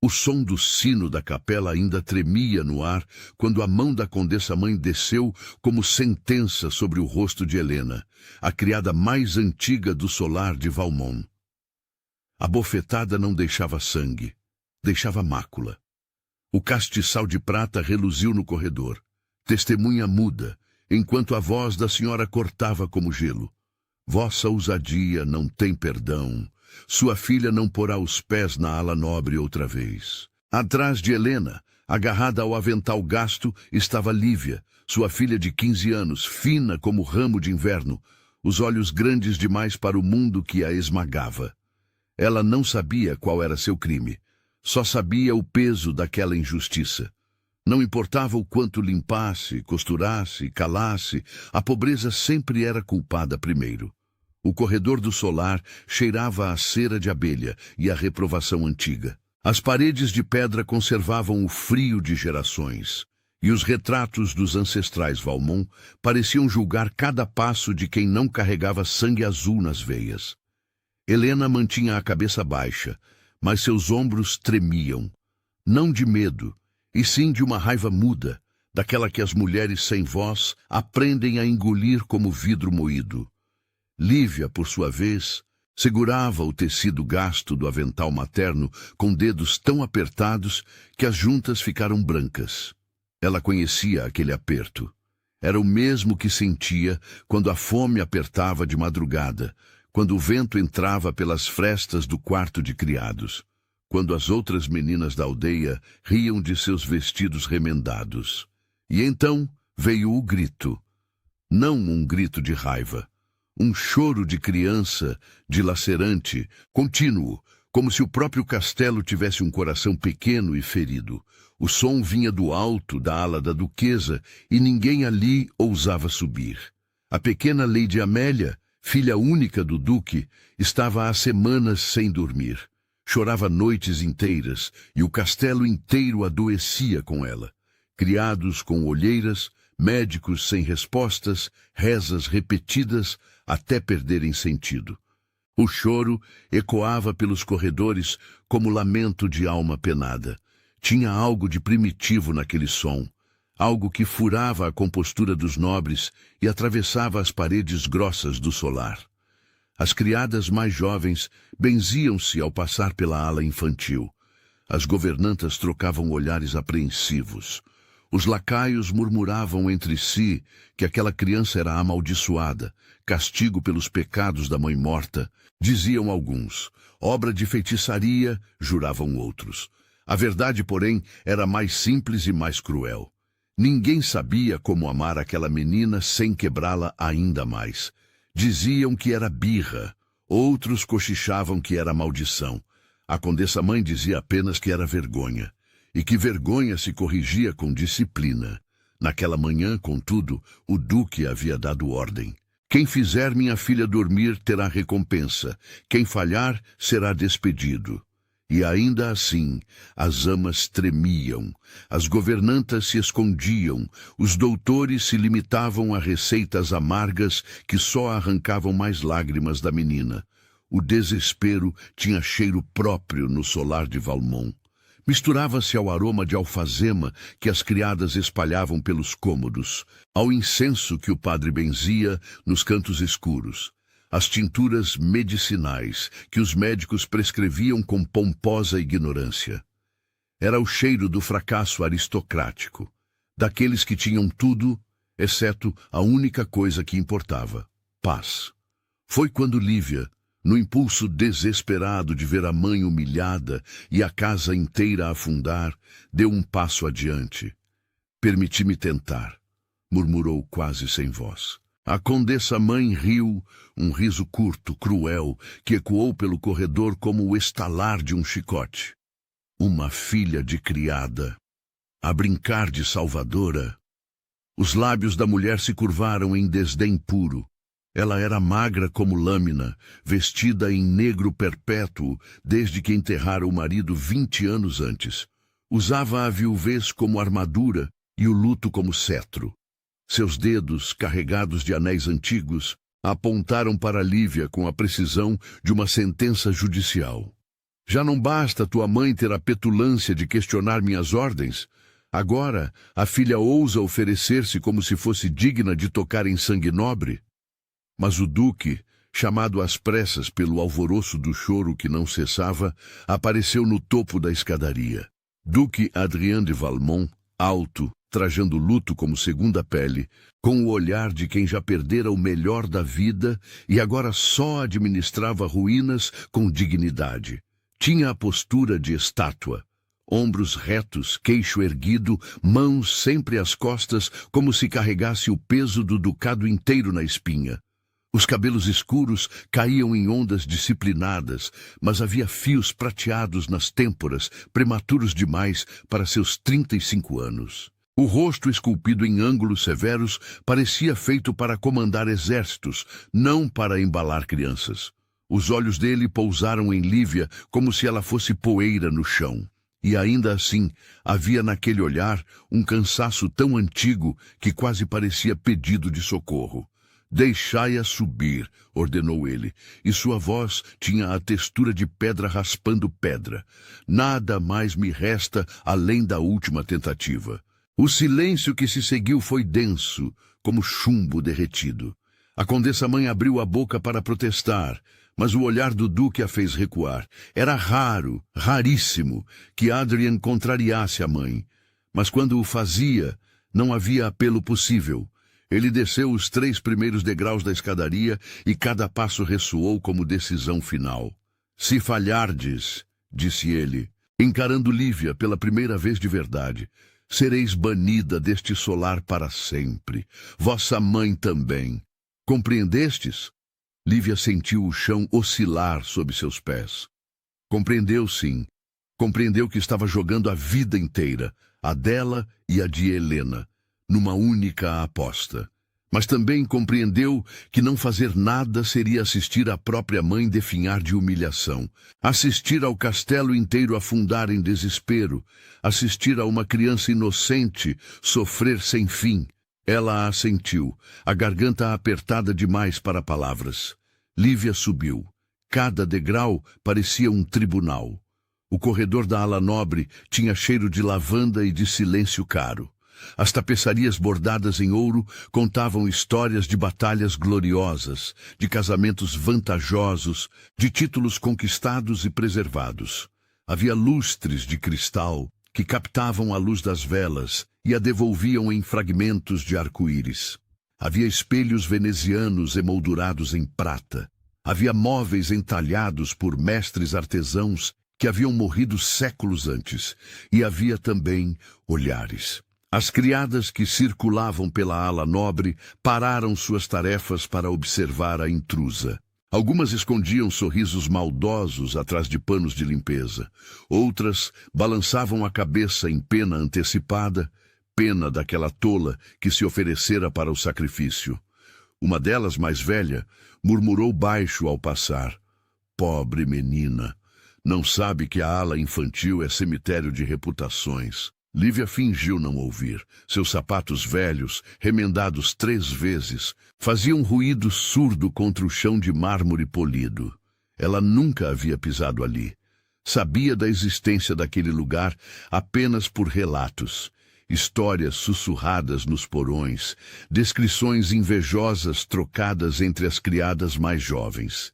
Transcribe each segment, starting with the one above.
O som do sino da capela ainda tremia no ar quando a mão da condessa-mãe desceu como sentença sobre o rosto de Helena, a criada mais antiga do solar de Valmont. A bofetada não deixava sangue, deixava mácula. O castiçal de prata reluziu no corredor, testemunha muda, enquanto a voz da senhora cortava como gelo. Vossa ousadia não tem perdão. Sua filha não porá os pés na ala nobre outra vez. Atrás de Helena, agarrada ao avental gasto, estava Lívia, sua filha de 15 anos, fina como ramo de inverno, os olhos grandes demais para o mundo que a esmagava. Ela não sabia qual era seu crime, só sabia o peso daquela injustiça. Não importava o quanto limpasse, costurasse, calasse, a pobreza sempre era culpada primeiro. O corredor do solar cheirava a cera de abelha e a reprovação antiga. As paredes de pedra conservavam o frio de gerações, e os retratos dos ancestrais Valmont pareciam julgar cada passo de quem não carregava sangue azul nas veias. Helena mantinha a cabeça baixa, mas seus ombros tremiam, não de medo, e sim de uma raiva muda, daquela que as mulheres sem voz aprendem a engolir como vidro moído. Lívia, por sua vez, segurava o tecido gasto do avental materno com dedos tão apertados que as juntas ficaram brancas. Ela conhecia aquele aperto. Era o mesmo que sentia quando a fome apertava de madrugada, quando o vento entrava pelas frestas do quarto de criados, quando as outras meninas da aldeia riam de seus vestidos remendados. E então veio o grito. Não um grito de raiva. Um choro de criança, dilacerante, contínuo, como se o próprio castelo tivesse um coração pequeno e ferido. O som vinha do alto da ala da duquesa e ninguém ali ousava subir. A pequena Lady Amélia, filha única do duque, estava há semanas sem dormir. Chorava noites inteiras e o castelo inteiro adoecia com ela. Criados com olheiras, médicos sem respostas, rezas repetidas até perderem sentido. O choro ecoava pelos corredores como lamento de alma penada. Tinha algo de primitivo naquele som, algo que furava a compostura dos nobres e atravessava as paredes grossas do solar. As criadas mais jovens benziam-se ao passar pela ala infantil. As governantas trocavam olhares apreensivos. Os lacaios murmuravam entre si que aquela criança era amaldiçoada, castigo pelos pecados da mãe morta, diziam alguns. Obra de feitiçaria, juravam outros. A verdade, porém, era mais simples e mais cruel. Ninguém sabia como amar aquela menina sem quebrá-la ainda mais. Diziam que era birra, outros cochichavam que era maldição. A condessa-mãe dizia apenas que era vergonha. E que vergonha se corrigia com disciplina. Naquela manhã, contudo, o duque havia dado ordem. Quem fizer minha filha dormir terá recompensa. Quem falhar será despedido. E ainda assim, as amas tremiam, as governantas se escondiam, os doutores se limitavam a receitas amargas que só arrancavam mais lágrimas da menina. O desespero tinha cheiro próprio no solar de Valmont. Misturava-se ao aroma de alfazema que as criadas espalhavam pelos cômodos, ao incenso que o padre benzia nos cantos escuros, às tinturas medicinais que os médicos prescreviam com pomposa ignorância. Era o cheiro do fracasso aristocrático, daqueles que tinham tudo, exceto a única coisa que importava: paz. Foi quando Lívia, no impulso desesperado de ver a mãe humilhada e a casa inteira afundar, deu um passo adiante. Permiti-me tentar, murmurou quase sem voz. A condessa-mãe riu, um riso curto, cruel, que ecoou pelo corredor como o estalar de um chicote. Uma filha de criada, a brincar de salvadora. Os lábios da mulher se curvaram em desdém puro. Ela era magra como lâmina, vestida em negro perpétuo desde que enterrara o marido 20 anos antes. Usava a viuvez como armadura e o luto como cetro. Seus dedos, carregados de anéis antigos, apontaram para Lívia com a precisão de uma sentença judicial. Já não basta tua mãe ter a petulância de questionar minhas ordens? Agora, a filha ousa oferecer-se como se fosse digna de tocar em sangue nobre? Mas o duque, chamado às pressas pelo alvoroço do choro que não cessava, apareceu no topo da escadaria. Duque Adrien de Valmont, alto, trajando luto como segunda pele, com o olhar de quem já perdera o melhor da vida e agora só administrava ruínas com dignidade. Tinha a postura de estátua. Ombros retos, queixo erguido, mãos sempre às costas, como se carregasse o peso do ducado inteiro na espinha. Os cabelos escuros caíam em ondas disciplinadas, mas havia fios prateados nas têmporas, prematuros demais para seus 35 anos. O rosto esculpido em ângulos severos parecia feito para comandar exércitos, não para embalar crianças. Os olhos dele pousaram em Lívia como se ela fosse poeira no chão. E ainda assim, havia naquele olhar um cansaço tão antigo que quase parecia pedido de socorro. Deixai-a subir, ordenou ele, e sua voz tinha a textura de pedra raspando pedra. Nada mais me resta além da última tentativa. O silêncio que se seguiu foi denso, como chumbo derretido. A condessa-mãe abriu a boca para protestar, mas o olhar do duque a fez recuar. Era raro, raríssimo, que Adrien contrariasse a mãe. Mas quando o fazia, não havia apelo possível. Ele desceu os 3 primeiros degraus da escadaria e cada passo ressoou como decisão final. Se falhardes, disse ele, encarando Lívia pela primeira vez de verdade, sereis banida deste solar para sempre. Vossa mãe também. Compreendestes? Lívia sentiu o chão oscilar sob seus pés. Compreendeu, sim. Compreendeu que estava jogando a vida inteira, a dela e a de Helena, numa única aposta. Mas também compreendeu que não fazer nada seria assistir a própria mãe definhar de humilhação, assistir ao castelo inteiro afundar em desespero, assistir a uma criança inocente sofrer sem fim. Ela assentiu, a garganta apertada demais para palavras. Lívia subiu. Cada degrau parecia um tribunal. O corredor da ala nobre tinha cheiro de lavanda e de silêncio caro. As tapeçarias bordadas em ouro contavam histórias de batalhas gloriosas, de casamentos vantajosos, de títulos conquistados e preservados. Havia lustres de cristal que captavam a luz das velas e a devolviam em fragmentos de arco-íris. Havia espelhos venezianos emoldurados em prata. Havia móveis entalhados por mestres artesãos que haviam morrido séculos antes. E havia também olhares. As criadas que circulavam pela ala nobre pararam suas tarefas para observar a intrusa. Algumas escondiam sorrisos maldosos atrás de panos de limpeza. Outras balançavam a cabeça em pena antecipada, pena daquela tola que se oferecera para o sacrifício. Uma delas, mais velha, murmurou baixo ao passar. Pobre menina, não sabe que a ala infantil é cemitério de reputações. Lívia fingiu não ouvir. Seus sapatos velhos, remendados 3 vezes, faziam um ruído surdo contra o chão de mármore polido. Ela nunca havia pisado ali. Sabia da existência daquele lugar apenas por relatos. Histórias sussurradas nos porões, descrições invejosas trocadas entre as criadas mais jovens.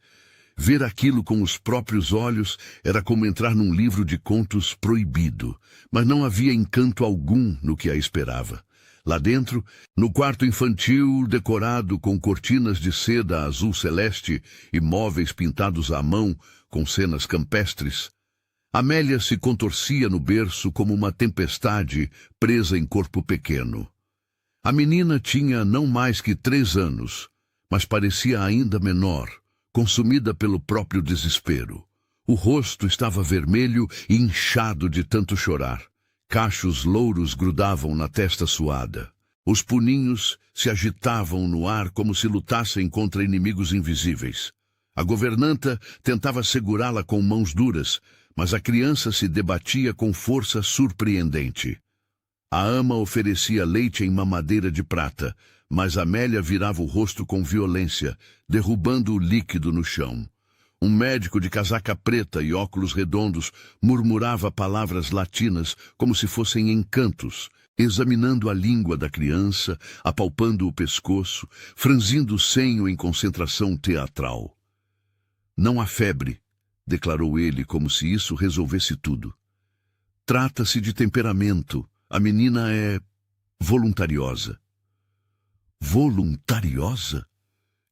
Ver aquilo com os próprios olhos era como entrar num livro de contos proibido, mas não havia encanto algum no que a esperava. Lá dentro, no quarto infantil decorado com cortinas de seda azul celeste e móveis pintados à mão com cenas campestres, Amélia se contorcia no berço como uma tempestade presa em corpo pequeno. A menina tinha não mais que 3 anos, mas parecia ainda menor, consumida pelo próprio desespero. O rosto estava vermelho e inchado de tanto chorar. Cachos louros grudavam na testa suada. Os puninhos se agitavam no ar como se lutassem contra inimigos invisíveis. A governanta tentava segurá-la com mãos duras, mas a criança se debatia com força surpreendente. A ama oferecia leite em mamadeira de prata, mas Amélia virava o rosto com violência, derrubando o líquido no chão. Um médico de casaca preta e óculos redondos murmurava palavras latinas como se fossem encantos, examinando a língua da criança, apalpando o pescoço, franzindo o senho em concentração teatral. Não há febre, declarou ele como se isso resolvesse tudo. Trata-se de temperamento. A menina é voluntariosa. Voluntariosa?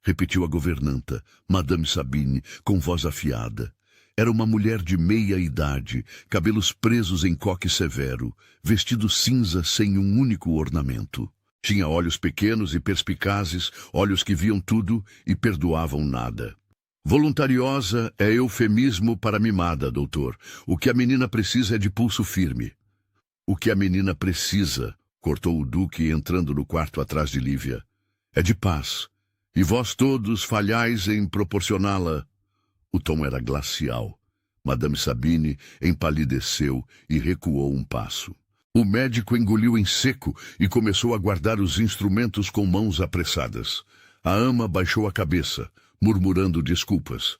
Repetiu a governanta, Madame Sabine, com voz afiada. Era uma mulher de meia idade, cabelos presos em coque severo, vestido cinza sem um único ornamento. Tinha olhos pequenos e perspicazes, olhos que viam tudo e perdoavam nada. Voluntariosa é eufemismo para mimada, doutor. O que a menina precisa é de pulso firme. O que a menina precisa, cortou o duque entrando no quarto atrás de Lívia, é de paz. E vós todos falhais em proporcioná-la. O tom era glacial. Madame Sabine empalideceu e recuou um passo. O médico engoliu em seco e começou a guardar os instrumentos com mãos apressadas. A ama baixou a cabeça, murmurando desculpas.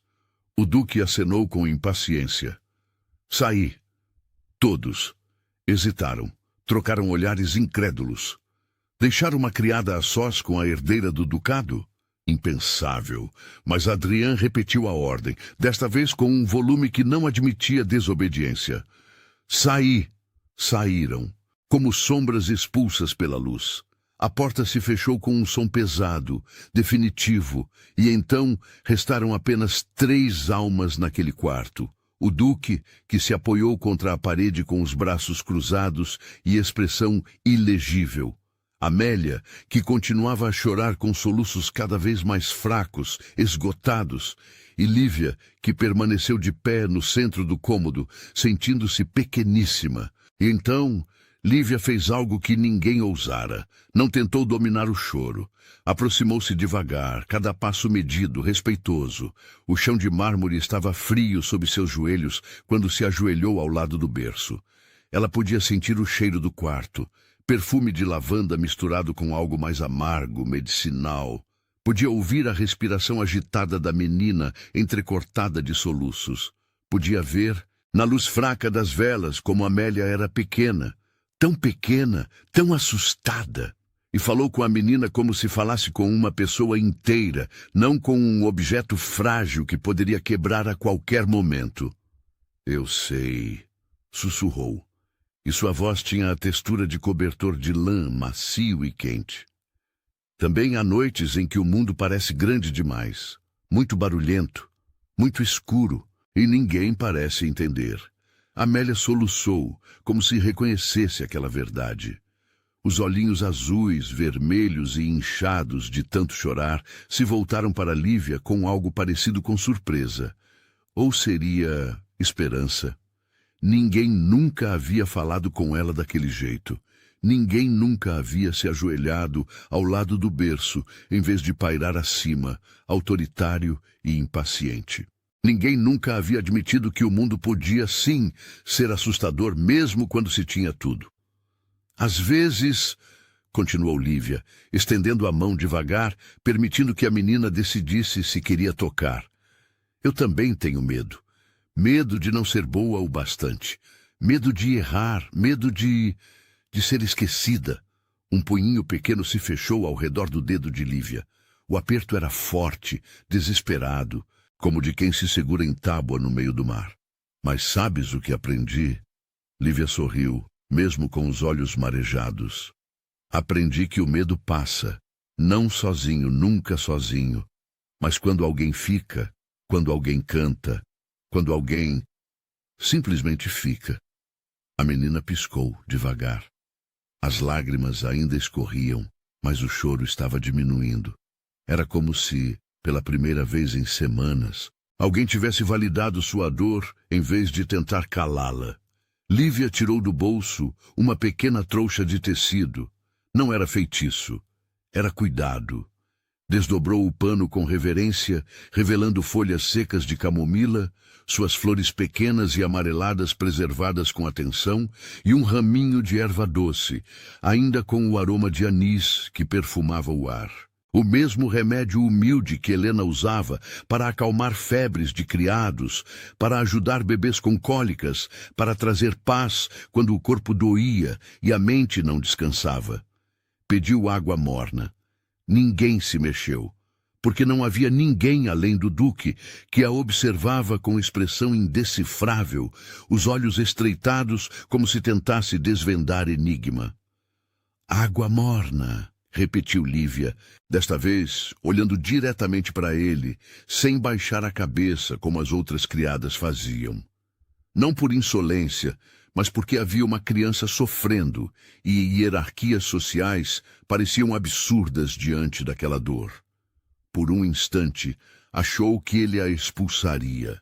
O duque acenou com impaciência. Saí. Todos. Hesitaram. Trocaram olhares incrédulos. Deixar uma criada a sós com a herdeira do ducado? Impensável. Mas Adrien repetiu a ordem, desta vez com um volume que não admitia desobediência. Saí. Saíram, como sombras expulsas pela luz. A porta se fechou com um som pesado, definitivo, e então restaram apenas 3 almas naquele quarto. O duque, que se apoiou contra a parede com os braços cruzados e expressão ilegível. Amélia, que continuava a chorar com soluços cada vez mais fracos, esgotados, e Lívia, que permaneceu de pé no centro do cômodo, sentindo-se pequeníssima. E então, Lívia fez algo que ninguém ousara. Não tentou dominar o choro. Aproximou-se devagar, cada passo medido, respeitoso. O chão de mármore estava frio sob seus joelhos quando se ajoelhou ao lado do berço. Ela podia sentir o cheiro do quarto. Perfume de lavanda misturado com algo mais amargo, medicinal. Podia ouvir a respiração agitada da menina, entrecortada de soluços. Podia ver, na luz fraca das velas, como Amélia era pequena, tão assustada. E falou com a menina como se falasse com uma pessoa inteira, não com um objeto frágil que poderia quebrar a qualquer momento. Eu sei, sussurrou. E sua voz tinha a textura de cobertor de lã, macio e quente. Também há noites em que o mundo parece grande demais, muito barulhento, muito escuro, e ninguém parece entender. Amélia soluçou, como se reconhecesse aquela verdade. Os olhinhos azuis, vermelhos e inchados de tanto chorar se voltaram para Lívia com algo parecido com surpresa. Ou seria esperança? Ninguém nunca havia falado com ela daquele jeito. Ninguém nunca havia se ajoelhado ao lado do berço, em vez de pairar acima, autoritário e impaciente. Ninguém nunca havia admitido que o mundo podia, sim, ser assustador mesmo quando se tinha tudo. Às vezes, continuou Lívia, estendendo a mão devagar, permitindo que a menina decidisse se queria tocar. Eu também tenho medo. Medo de não ser boa o bastante. Medo de errar. Medo de ser esquecida. Um punhinho pequeno se fechou ao redor do dedo de Lívia. O aperto era forte, desesperado, como de quem se segura em tábua no meio do mar. Mas sabes o que aprendi? Lívia sorriu, mesmo com os olhos marejados. Aprendi que o medo passa, não sozinho, nunca sozinho, mas quando alguém fica, quando alguém canta, quando alguém simplesmente fica. A menina piscou, devagar. As lágrimas ainda escorriam, mas o choro estava diminuindo. Era como se, pela primeira vez em semanas, alguém tivesse validado sua dor em vez de tentar calá-la. Lívia tirou do bolso uma pequena trouxa de tecido. Não era feitiço, era cuidado. Desdobrou o pano com reverência, revelando folhas secas de camomila, suas flores pequenas e amareladas preservadas com atenção, e um raminho de erva doce, ainda com o aroma de anis que perfumava o ar. O mesmo remédio humilde que Helena usava para acalmar febres de criados, para ajudar bebês com cólicas, para trazer paz quando o corpo doía e a mente não descansava. Pediu água morna. Ninguém se mexeu, porque não havia ninguém além do duque, que a observava com expressão indecifrável, os olhos estreitados como se tentasse desvendar enigma. Água morna, repetiu Lívia, desta vez olhando diretamente para ele, sem baixar a cabeça como as outras criadas faziam. Não por insolência, mas porque havia uma criança sofrendo e hierarquias sociais pareciam absurdas diante daquela dor. Por um instante, achou que ele a expulsaria,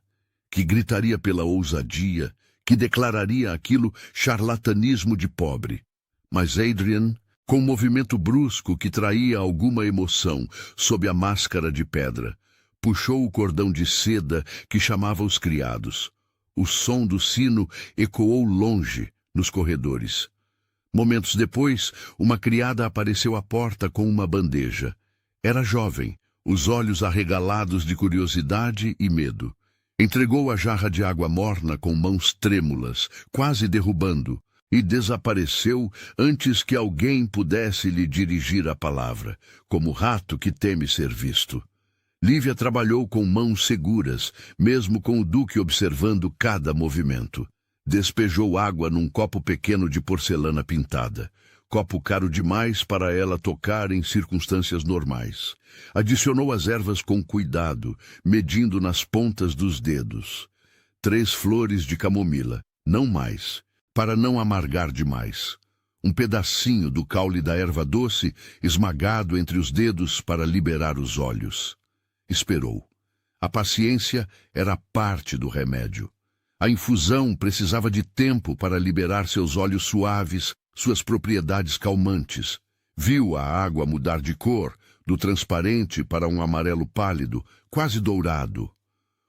que gritaria pela ousadia, que declararia aquilo charlatanismo de pobre. Mas Adrian, com um movimento brusco que traía alguma emoção sob a máscara de pedra, puxou o cordão de seda que chamava os criados. O som do sino ecoou longe, nos corredores. Momentos depois, uma criada apareceu à porta com uma bandeja. Era jovem, os olhos arregalados de curiosidade e medo. Entregou a jarra de água morna com mãos trêmulas, quase derrubando, e desapareceu antes que alguém pudesse lhe dirigir a palavra, como rato que teme ser visto. Lívia trabalhou com mãos seguras, mesmo com o duque observando cada movimento. Despejou água num copo pequeno de porcelana pintada. Copo caro demais para ela tocar em circunstâncias normais. Adicionou as ervas com cuidado, medindo nas pontas dos dedos. 3 flores de camomila, não mais, para não amargar demais. Um pedacinho do caule da erva doce esmagado entre os dedos para liberar os olhos. Esperou. A paciência era parte do remédio. A infusão precisava de tempo para liberar seus olhos suaves, suas propriedades calmantes. Viu a água mudar de cor, do transparente para um amarelo pálido, quase dourado.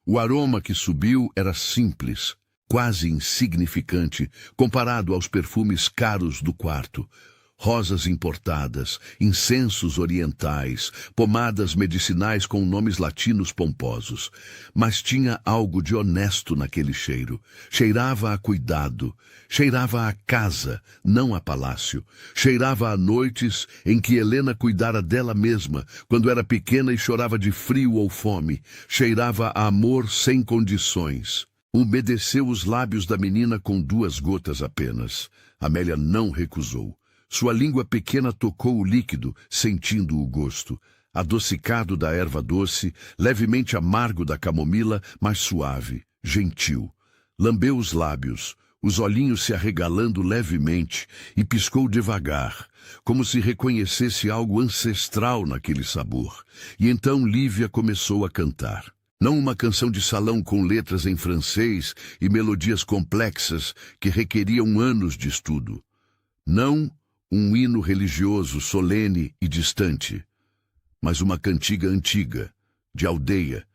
O aroma que subiu era simples, quase insignificante, comparado aos perfumes caros do quarto. Rosas importadas, incensos orientais, pomadas medicinais com nomes latinos pomposos. Mas tinha algo de honesto naquele cheiro. Cheirava a cuidado. Cheirava a casa, não a palácio. Cheirava a noites em que Helena cuidara dela mesma, quando era pequena e chorava de frio ou fome. Cheirava a amor sem condições. Umedeceu os lábios da menina com 2 gotas apenas. Amélia não recusou. Sua língua pequena tocou o líquido, sentindo o gosto. Adocicado da erva doce, levemente amargo da camomila, mas suave, gentil. Lambeu os lábios, os olhinhos se arregalando levemente, e piscou devagar, como se reconhecesse algo ancestral naquele sabor. E então Lívia começou a cantar. Não uma canção de salão com letras em francês e melodias complexas que requeriam anos de estudo. Não um hino religioso solene e distante, mas uma cantiga antiga, de aldeia,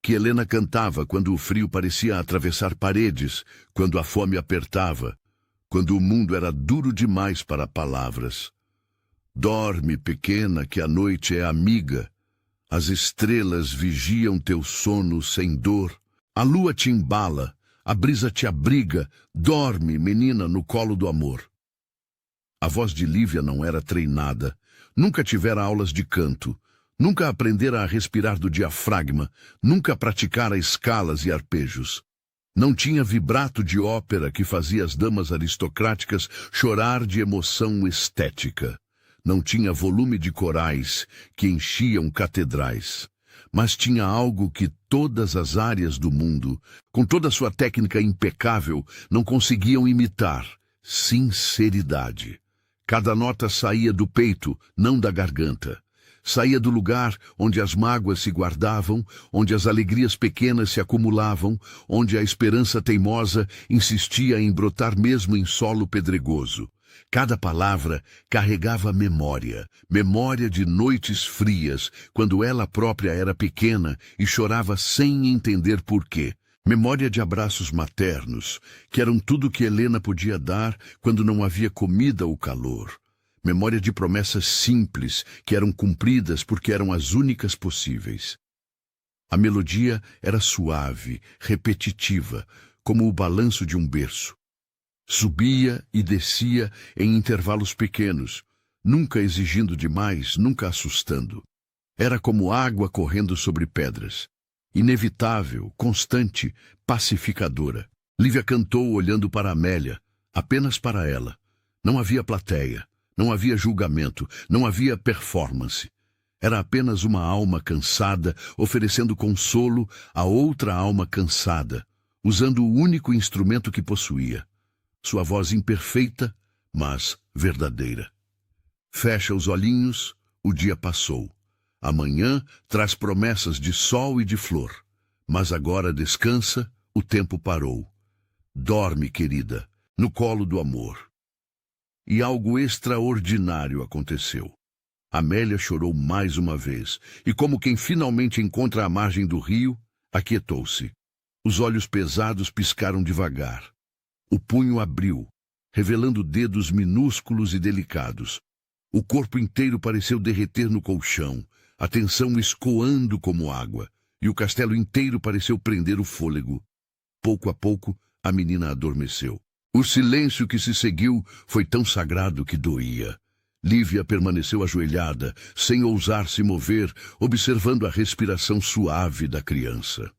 que Helena cantava quando o frio parecia atravessar paredes, quando a fome apertava, quando o mundo era duro demais para palavras. Dorme, pequena, que a noite é amiga, as estrelas vigiam teu sono sem dor, a lua te embala, a brisa te abriga, dorme, menina, no colo do amor. A voz de Lívia não era treinada, nunca tivera aulas de canto, nunca aprendera a respirar do diafragma, nunca praticara escalas e arpejos. Não tinha vibrato de ópera que fazia as damas aristocráticas chorar de emoção estética. Não tinha volume de corais que enchiam catedrais. Mas tinha algo que todas as áreas do mundo, com toda a sua técnica impecável, não conseguiam imitar: sinceridade. Cada nota saía do peito, não da garganta. Saía do lugar onde as mágoas se guardavam, onde as alegrias pequenas se acumulavam, onde a esperança teimosa insistia em brotar mesmo em solo pedregoso. Cada palavra carregava memória, memória de noites frias, quando ela própria era pequena e chorava sem entender por quê. Memória de abraços maternos, que eram tudo que Helena podia dar quando não havia comida ou calor. Memória de promessas simples que eram cumpridas porque eram as únicas possíveis. A melodia era suave, repetitiva, como o balanço de um berço. Subia e descia em intervalos pequenos, nunca exigindo demais, nunca assustando. Era como água correndo sobre pedras. Inevitável, constante, pacificadora. Lívia cantou olhando para Amélia, apenas para ela. Não havia plateia, não havia julgamento, não havia performance. Era apenas uma alma cansada oferecendo consolo a outra alma cansada, usando o único instrumento que possuía. Sua voz imperfeita, mas verdadeira. Fecha os olhinhos, o dia passou. Amanhã traz promessas de sol e de flor. Mas agora descansa, o tempo parou. Dorme, querida, no colo do amor. E algo extraordinário aconteceu. Amélia chorou mais uma vez, e como quem finalmente encontra a margem do rio, aquietou-se. Os olhos pesados piscaram devagar. O punho abriu, revelando dedos minúsculos e delicados. O corpo inteiro pareceu derreter no colchão, a tensão escoando como água, e o castelo inteiro pareceu prender o fôlego. Pouco a pouco, a menina adormeceu. O silêncio que se seguiu foi tão sagrado que doía. Lívia permaneceu ajoelhada, sem ousar se mover, observando a respiração suave da criança.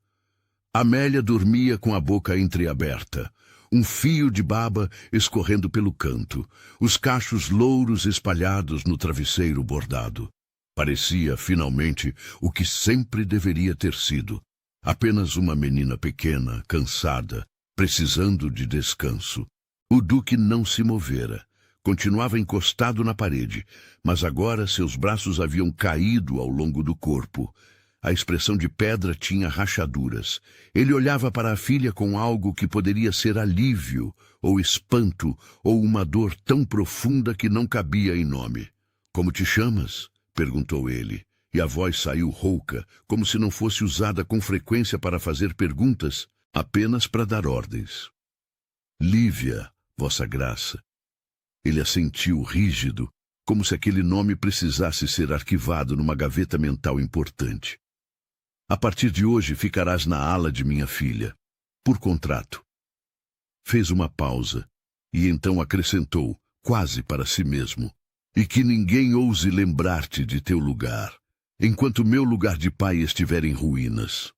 Amélia dormia com a boca entreaberta, um fio de baba escorrendo pelo canto, os cachos louros espalhados no travesseiro bordado. Parecia, finalmente, o que sempre deveria ter sido. Apenas uma menina pequena, cansada, precisando de descanso. O duque não se movera. Continuava encostado na parede, mas agora seus braços haviam caído ao longo do corpo. A expressão de pedra tinha rachaduras. Ele olhava para a filha com algo que poderia ser alívio, ou espanto, ou uma dor tão profunda que não cabia em nome. "Como te chamas?" perguntou ele, e a voz saiu rouca, como se não fosse usada com frequência para fazer perguntas, apenas para dar ordens. "Lívia, Vossa Graça." Ele assentiu rígido, como se aquele nome precisasse ser arquivado numa gaveta mental importante. "A partir de hoje ficarás na ala de minha filha, por contrato." Fez uma pausa, e então acrescentou, quase para si mesmo, "E que ninguém ouse lembrar-te de teu lugar, enquanto meu lugar de pai estiver em ruínas."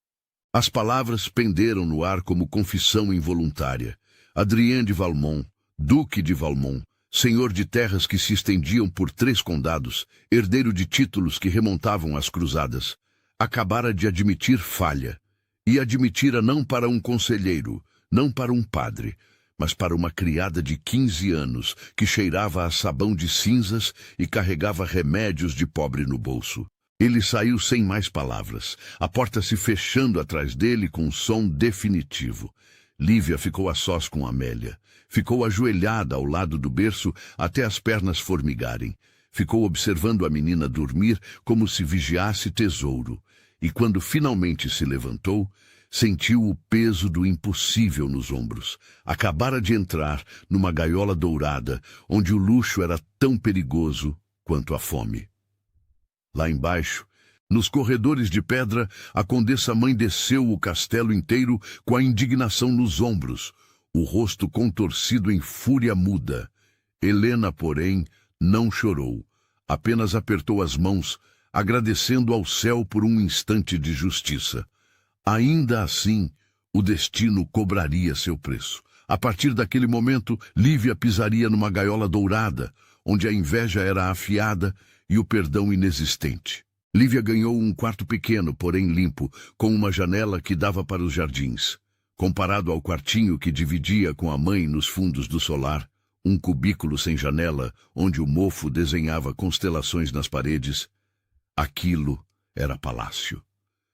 As palavras penderam no ar como confissão involuntária. Adrien de Valmont, Duque de Valmont, senhor de terras que se estendiam por 3 condados, herdeiro de títulos que remontavam às cruzadas, acabara de admitir falha, e admitira não para um conselheiro, não para um padre, mas para uma criada de 15 anos que cheirava a sabão de cinzas e carregava remédios de pobre no bolso. Ele saiu sem mais palavras, a porta se fechando atrás dele com um som definitivo. Lívia ficou a sós com Amélia. Ficou ajoelhada ao lado do berço até as pernas formigarem. Ficou observando a menina dormir como se vigiasse tesouro. E quando finalmente se levantou, sentiu o peso do impossível nos ombros. Acabara de entrar numa gaiola dourada, onde o luxo era tão perigoso quanto a fome. Lá embaixo, nos corredores de pedra, a condessa-mãe desceu o castelo inteiro com a indignação nos ombros, o rosto contorcido em fúria muda. Helena, porém, não chorou, apenas apertou as mãos, agradecendo ao céu por um instante de justiça. Ainda assim, o destino cobraria seu preço. A partir daquele momento, Lívia pisaria numa gaiola dourada, onde a inveja era afiada e o perdão inexistente. Lívia ganhou um quarto pequeno, porém limpo, com uma janela que dava para os jardins. Comparado ao quartinho que dividia com a mãe nos fundos do solar, um cubículo sem janela, onde o mofo desenhava constelações nas paredes, aquilo era palácio.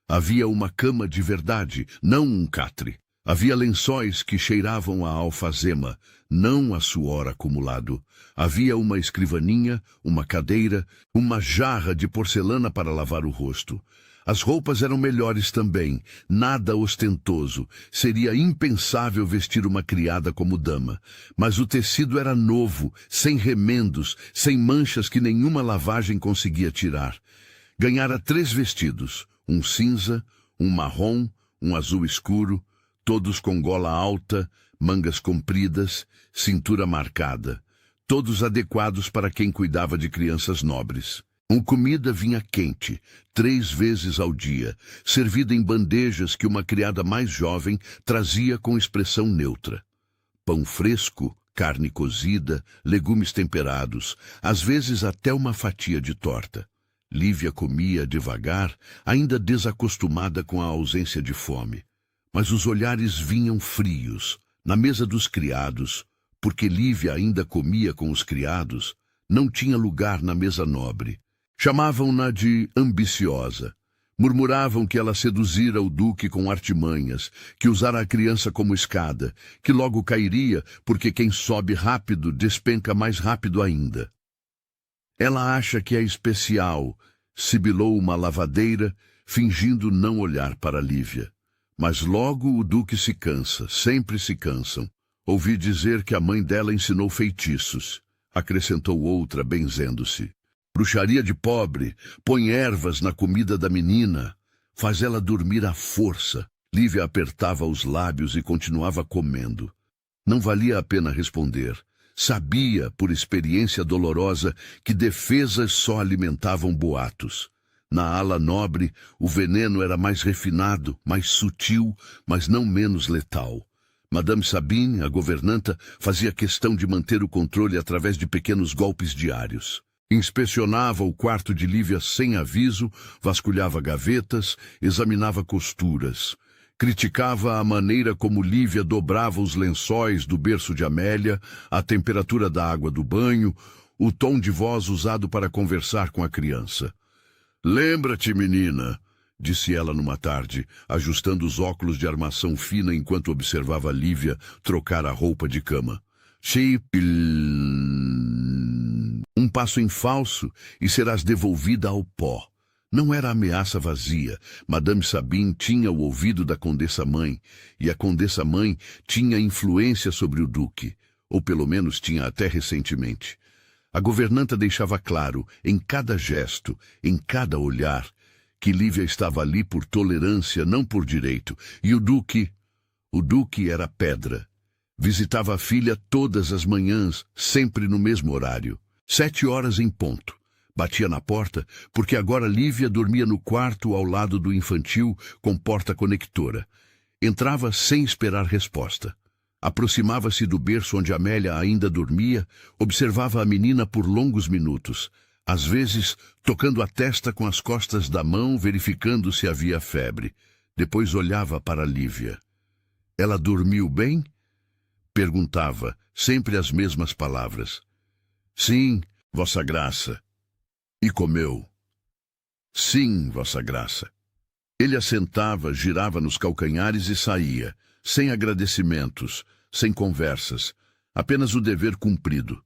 Havia uma cama de verdade, não um catre. Havia lençóis que cheiravam a alfazema, não a suor acumulado. Havia uma escrivaninha, uma cadeira, uma jarra de porcelana para lavar o rosto. As roupas eram melhores também, nada ostentoso. Seria impensável vestir uma criada como dama. Mas o tecido era novo, sem remendos, sem manchas que nenhuma lavagem conseguia tirar. Ganhara 3 vestidos, um cinza, um marrom, um azul escuro, todos com gola alta, mangas compridas, cintura marcada, todos adequados para quem cuidava de crianças nobres. Comida vinha quente, 3 vezes ao dia, servida em bandejas que uma criada mais jovem trazia com expressão neutra. Pão fresco, carne cozida, legumes temperados, às vezes até uma fatia de torta. Lívia comia devagar, ainda desacostumada com a ausência de fome. Mas os olhares vinham frios, na mesa dos criados, porque Lívia ainda comia com os criados, não tinha lugar na mesa nobre. Chamavam-na de ambiciosa. Murmuravam que ela seduzira o duque com artimanhas, que usara a criança como escada, que logo cairia, porque quem sobe rápido despenca mais rápido ainda. Ela acha que é especial, sibilou uma lavadeira, fingindo não olhar para Lívia. Mas logo o duque se cansa, sempre se cansam. Ouvi dizer que a mãe dela ensinou feitiços, acrescentou outra, benzendo-se. Bruxaria de pobre, põe ervas na comida da menina, faz ela dormir à força. Lívia apertava os lábios e continuava comendo. Não valia a pena responder. Sabia, por experiência dolorosa, que defesas só alimentavam boatos. Na ala nobre, o veneno era mais refinado, mais sutil, mas não menos letal. Madame Sabine, a governanta, fazia questão de manter o controle através de pequenos golpes diários. Inspecionava o quarto de Lívia sem aviso, vasculhava gavetas, examinava costuras. Criticava a maneira como Lívia dobrava os lençóis do berço de Amélia, a temperatura da água do banho, o tom de voz usado para conversar com a criança. "Lembra-te, menina", disse ela numa tarde, ajustando os óculos de armação fina enquanto observava Lívia trocar a roupa de cama. Um passo em falso e serás devolvida ao pó. Não era ameaça vazia. Madame Sabine tinha o ouvido da condessa-mãe, e a condessa-mãe tinha influência sobre o duque, ou pelo menos tinha até recentemente. A governanta deixava claro, em cada gesto, em cada olhar, que Lívia estava ali por tolerância, não por direito, e o duque era pedra. Visitava a filha todas as manhãs, sempre no mesmo horário. 7 horas em ponto. Batia na porta, porque agora Lívia dormia no quarto ao lado do infantil, com porta conectora. Entrava sem esperar resposta. Aproximava-se do berço onde Amélia ainda dormia, observava a menina por longos minutos, às vezes tocando a testa com as costas da mão, verificando se havia febre. Depois olhava para Lívia. "Ela dormiu bem?" Perguntava, sempre as mesmas palavras. "Sim, Vossa Graça." "E comeu?" "Sim, Vossa Graça." Ele assentava, girava nos calcanhares e saía, sem agradecimentos, sem conversas, apenas o dever cumprido.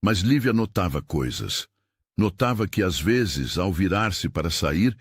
Mas Lívia notava coisas. Notava que, às vezes, ao virar-se para sair,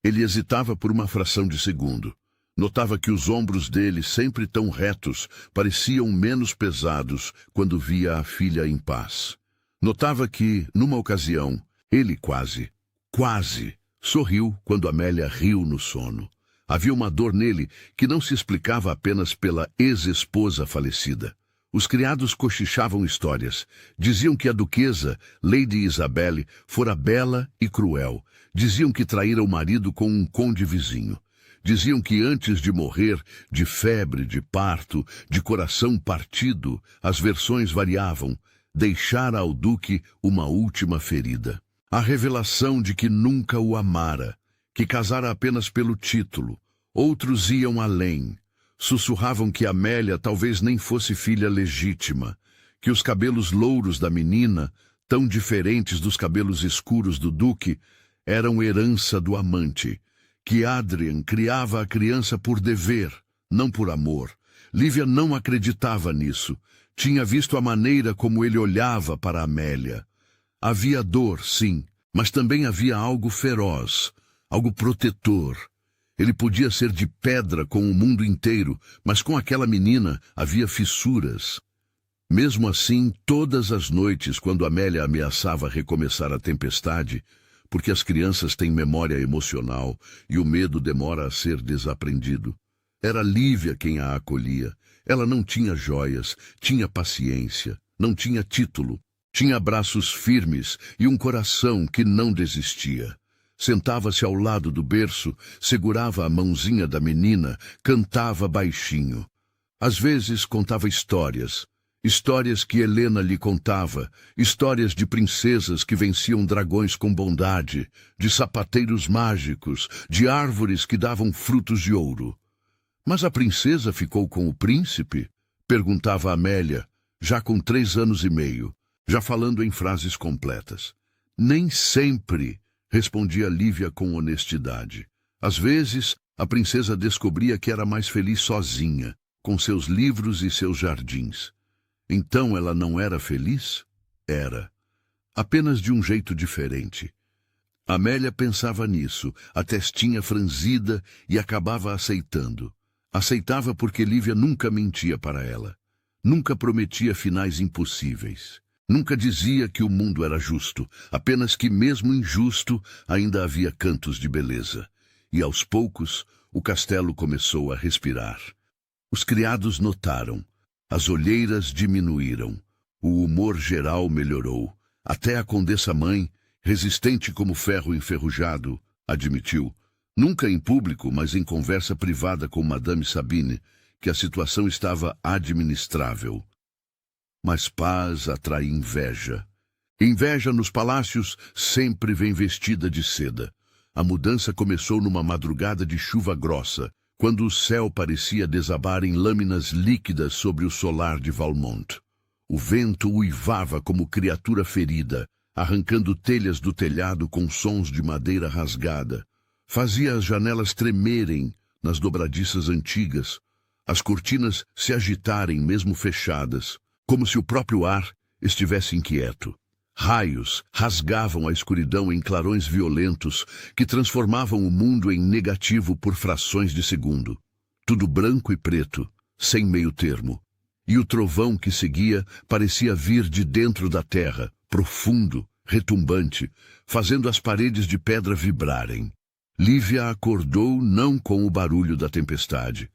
ele hesitava por uma fração de segundo. Notava que os ombros dele, sempre tão retos, pareciam menos pesados quando via a filha em paz. Notava que, numa ocasião, ele quase sorriu quando Amélia riu no sono. Havia uma dor nele que não se explicava apenas pela ex-esposa falecida. Os criados cochichavam histórias. Diziam que a duquesa, Lady Isabelle, fora bela e cruel. Diziam que traíra o marido com um conde vizinho. Diziam que antes de morrer, de febre, de parto, de coração partido, as versões variavam, deixara ao duque uma última ferida. A revelação de que nunca o amara, que casara apenas pelo título. Outros iam além. Sussurravam que Amélia talvez nem fosse filha legítima, que os cabelos louros da menina, tão diferentes dos cabelos escuros do duque, eram herança do amante, que Adrien criava a criança por dever, não por amor. Lívia não acreditava nisso. Tinha visto a maneira como ele olhava para Amélia. Havia dor, sim, mas também havia algo feroz, algo protetor. Ele podia ser de pedra com o mundo inteiro, mas com aquela menina havia fissuras. Mesmo assim, todas as noites, quando Amélia ameaçava recomeçar a tempestade, porque as crianças têm memória emocional e o medo demora a ser desaprendido, era Lívia quem a acolhia. Ela não tinha joias, tinha paciência, não tinha título, tinha braços firmes e um coração que não desistia. Sentava-se ao lado do berço, segurava a mãozinha da menina, cantava baixinho. Às vezes contava histórias que Helena lhe contava, histórias de princesas que venciam dragões com bondade, de sapateiros mágicos, de árvores que davam frutos de ouro. Mas a princesa ficou com o príncipe? Perguntava Amélia, já com 3 anos e meio, já falando em frases completas. Nem sempre, respondia Lívia com honestidade. Às vezes, a princesa descobria que era mais feliz sozinha, com seus livros e seus jardins. Então ela não era feliz? Era. Apenas de um jeito diferente. Amélia pensava nisso, a testinha franzida, e acabava aceitando. Aceitava porque Lívia nunca mentia para ela. Nunca prometia finais impossíveis. Nunca dizia que o mundo era justo, apenas que mesmo injusto ainda havia cantos de beleza. E aos poucos o castelo começou a respirar. Os criados notaram. As olheiras diminuíram. O humor geral melhorou. Até a condessa-mãe, resistente como ferro enferrujado, admitiu, nunca em público, mas em conversa privada com Madame Sabine, que a situação estava administrável. Mas paz atrai inveja. Inveja nos palácios sempre vem vestida de seda. A mudança começou numa madrugada de chuva grossa, quando o céu parecia desabar em lâminas líquidas sobre o solar de Valmont. O vento uivava como criatura ferida, arrancando telhas do telhado com sons de madeira rasgada. Fazia as janelas tremerem nas dobradiças antigas, as cortinas se agitarem mesmo fechadas, como se o próprio ar estivesse inquieto. Raios rasgavam a escuridão em clarões violentos que transformavam o mundo em negativo por frações de segundo. Tudo branco e preto, sem meio termo. E o trovão que seguia parecia vir de dentro da terra, profundo, retumbante, fazendo as paredes de pedra vibrarem. Lívia acordou não com o barulho da tempestade.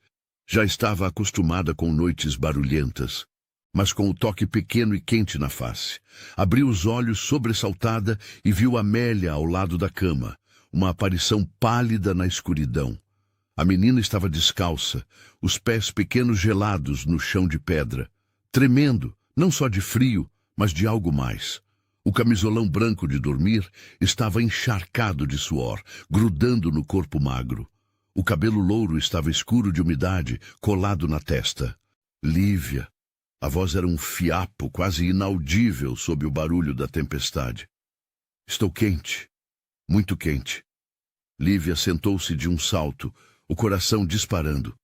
Já estava acostumada com noites barulhentas, mas com o toque pequeno e quente na face. Abriu os olhos sobressaltada e viu Amélia ao lado da cama, uma aparição pálida na escuridão. A menina estava descalça, os pés pequenos gelados no chão de pedra, tremendo, não só de frio, mas de algo mais. O camisolão branco de dormir estava encharcado de suor, grudando no corpo magro. O cabelo louro estava escuro de umidade, colado na testa. Lívia. A voz era um fiapo quase inaudível sob o barulho da tempestade. Estou quente, muito quente. Lívia sentou-se de um salto, o coração disparando.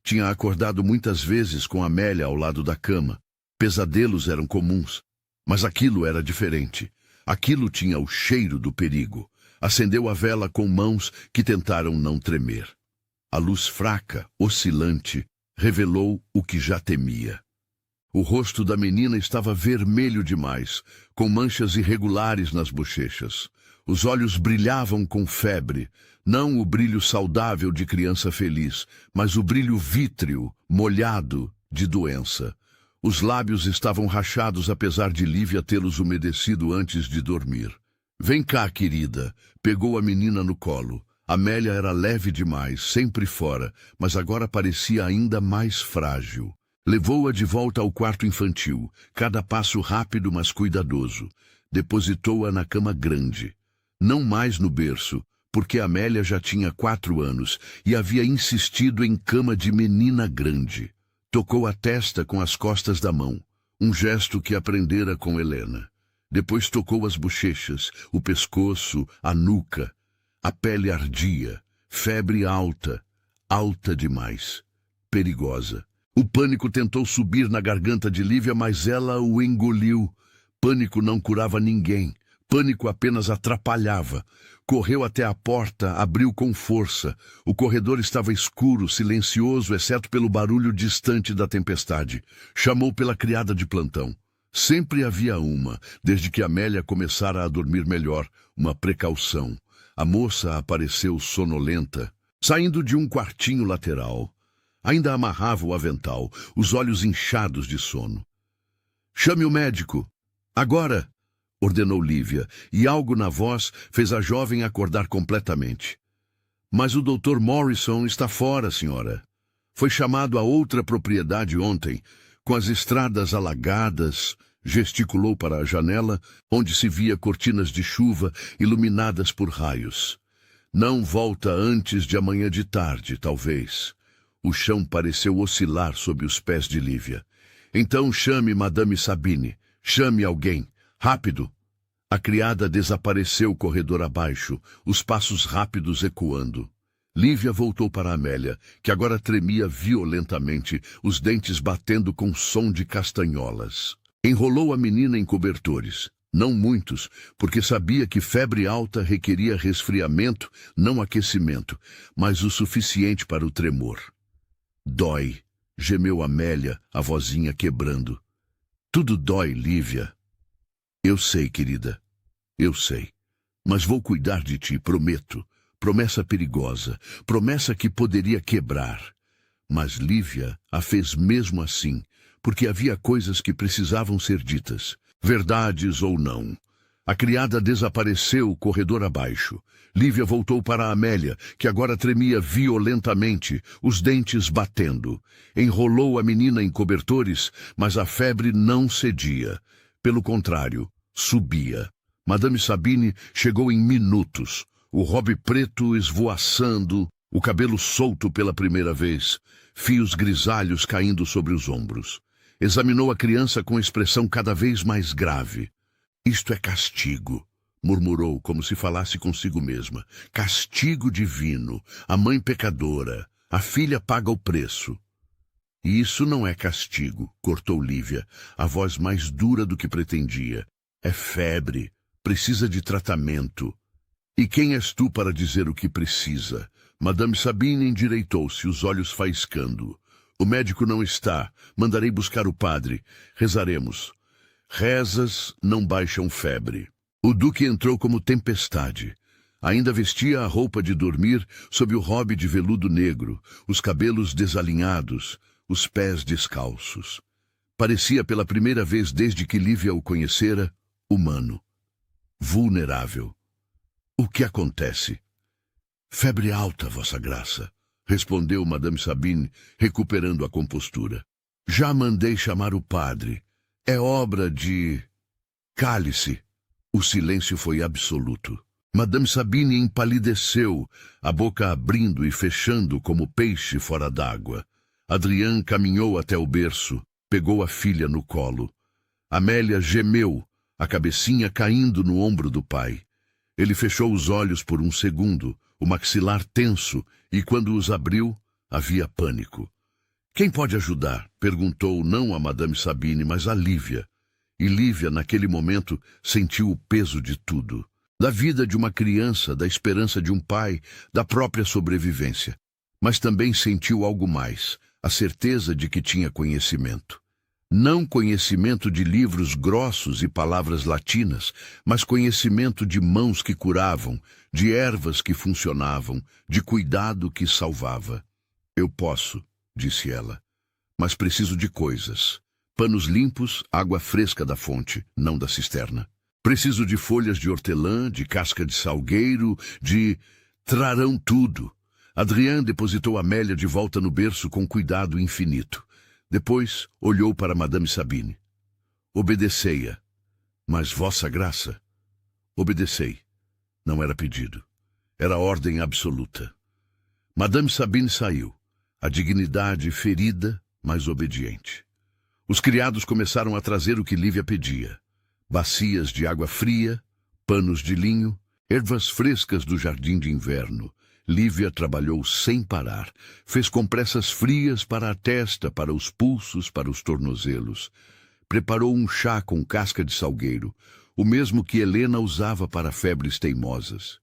Tinha acordado muitas vezes com Amélia ao lado da cama. Pesadelos eram comuns, mas aquilo era diferente. Aquilo tinha o cheiro do perigo. Acendeu a vela com mãos que tentaram não tremer. A luz fraca, oscilante, revelou o que já temia. O rosto da menina estava vermelho demais, com manchas irregulares nas bochechas. Os olhos brilhavam com febre, não o brilho saudável de criança feliz, mas o brilho vítreo, molhado, de doença. Os lábios estavam rachados apesar de Lívia tê-los umedecido antes de dormir. Vem cá, querida, pegou a menina no colo. Amélia era leve demais, sempre fora, mas agora parecia ainda mais frágil. Levou-a de volta ao quarto infantil, cada passo rápido mas cuidadoso. Depositou-a na cama grande. Não mais no berço, porque Amélia já tinha 4 anos e havia insistido em cama de menina grande. Tocou a testa com as costas da mão, um gesto que aprendera com Helena. Depois tocou as bochechas, o pescoço, a nuca. A pele ardia, febre alta, alta demais, perigosa. O pânico tentou subir na garganta de Lívia, mas ela o engoliu. Pânico não curava ninguém. pânico apenas atrapalhava. Correu até a porta, abriu com força. O corredor estava escuro, silencioso, exceto pelo barulho distante da tempestade. Chamou pela criada de plantão. Sempre havia uma, desde que Amélia começara a dormir melhor, uma precaução. A moça apareceu sonolenta, saindo de um quartinho lateral. Ainda amarrava o avental, os olhos inchados de sono. "Chame o médico. Agora!" ordenou Lívia, e algo na voz fez a jovem acordar completamente. "Mas o Dr. Morrison está fora, senhora. Foi chamado a outra propriedade ontem, com as estradas alagadas." Gesticulou para a janela, onde se via cortinas de chuva iluminadas por raios. "Não volta antes de amanhã de tarde, talvez." O chão pareceu oscilar sob os pés de Lívia. "Então chame Madame Sabine. Chame alguém. Rápido!" A criada desapareceu corredor abaixo, os passos rápidos ecoando. Lívia voltou para Amélia, que agora tremia violentamente, os dentes batendo com som de castanholas. Enrolou a menina em cobertores. Não muitos, porque sabia que febre alta requeria resfriamento, não aquecimento, mas o suficiente para o tremor. "Dói", gemeu Amélia, a vozinha quebrando. "Tudo dói, Lívia." "Eu sei, querida. Eu sei. Mas vou cuidar de ti, prometo. Promessa perigosa. Promessa que poderia quebrar." Mas Lívia a fez mesmo assim, porque havia coisas que precisavam ser ditas, verdades ou não. A criada desapareceu corredor abaixo. Lívia voltou para Amélia, que agora tremia violentamente, os dentes batendo. Enrolou a menina em cobertores, mas a febre não cedia. Pelo contrário, subia. Madame Sabine chegou em minutos, o robe preto esvoaçando, o cabelo solto pela primeira vez, fios grisalhos caindo sobre os ombros. Examinou a criança com expressão cada vez mais grave. "Isto é castigo", murmurou como se falasse consigo mesma. "Castigo divino, a mãe pecadora, a filha paga o preço." "E isso não é castigo", cortou Lívia, a voz mais dura do que pretendia. "É febre, precisa de tratamento." "E quem és tu para dizer o que precisa?" Madame Sabine endireitou-se, os olhos faiscando. "O médico não está. Mandarei buscar o padre. Rezaremos." Rezas não baixam febre. O duque entrou como tempestade. Ainda vestia a roupa de dormir sob o robe de veludo negro, os cabelos desalinhados, os pés descalços. Parecia pela primeira vez desde que Lívia o conhecera, humano. Vulnerável. "O que acontece?" "Febre alta, Vossa Graça", respondeu Madame Sabine, recuperando a compostura. "Já mandei chamar o padre. É obra de... Cale-se." O silêncio foi absoluto. Madame Sabine empalideceu, a boca abrindo e fechando como peixe fora d'água. Adrián caminhou até o berço, pegou a filha no colo. Amélia gemeu, a cabecinha caindo no ombro do pai. Ele fechou os olhos por um segundo, o maxilar tenso, e quando os abriu, havia pânico. "Quem pode ajudar?" perguntou não a Madame Sabine, mas a Lívia. E Lívia, naquele momento, sentiu o peso de tudo. Da vida de uma criança, da esperança de um pai, da própria sobrevivência. Mas também sentiu algo mais, a certeza de que tinha conhecimento. Não conhecimento de livros grossos e palavras latinas, mas conhecimento de mãos que curavam, de ervas que funcionavam, de cuidado que salvava. "Eu posso", disse ela, "mas preciso de coisas. Panos limpos, água fresca da fonte, não da cisterna. Preciso de folhas de hortelã, de casca de salgueiro, de... Trarão tudo." Adrián depositou Amélia de volta no berço com cuidado infinito. Depois olhou para Madame Sabine. "Obedecei-a." "Mas, Vossa Graça..." "Obedecei." Não era pedido. Era ordem absoluta. Madame Sabine saiu, a dignidade ferida, mas obediente. Os criados começaram a trazer o que Lívia pedia. Bacias de água fria, panos de linho, ervas frescas do jardim de inverno. Lívia trabalhou sem parar. Fez compressas frias para a testa, para os pulsos, para os tornozelos. Preparou um chá com casca de salgueiro. o mesmo que Helena usava para febres teimosas.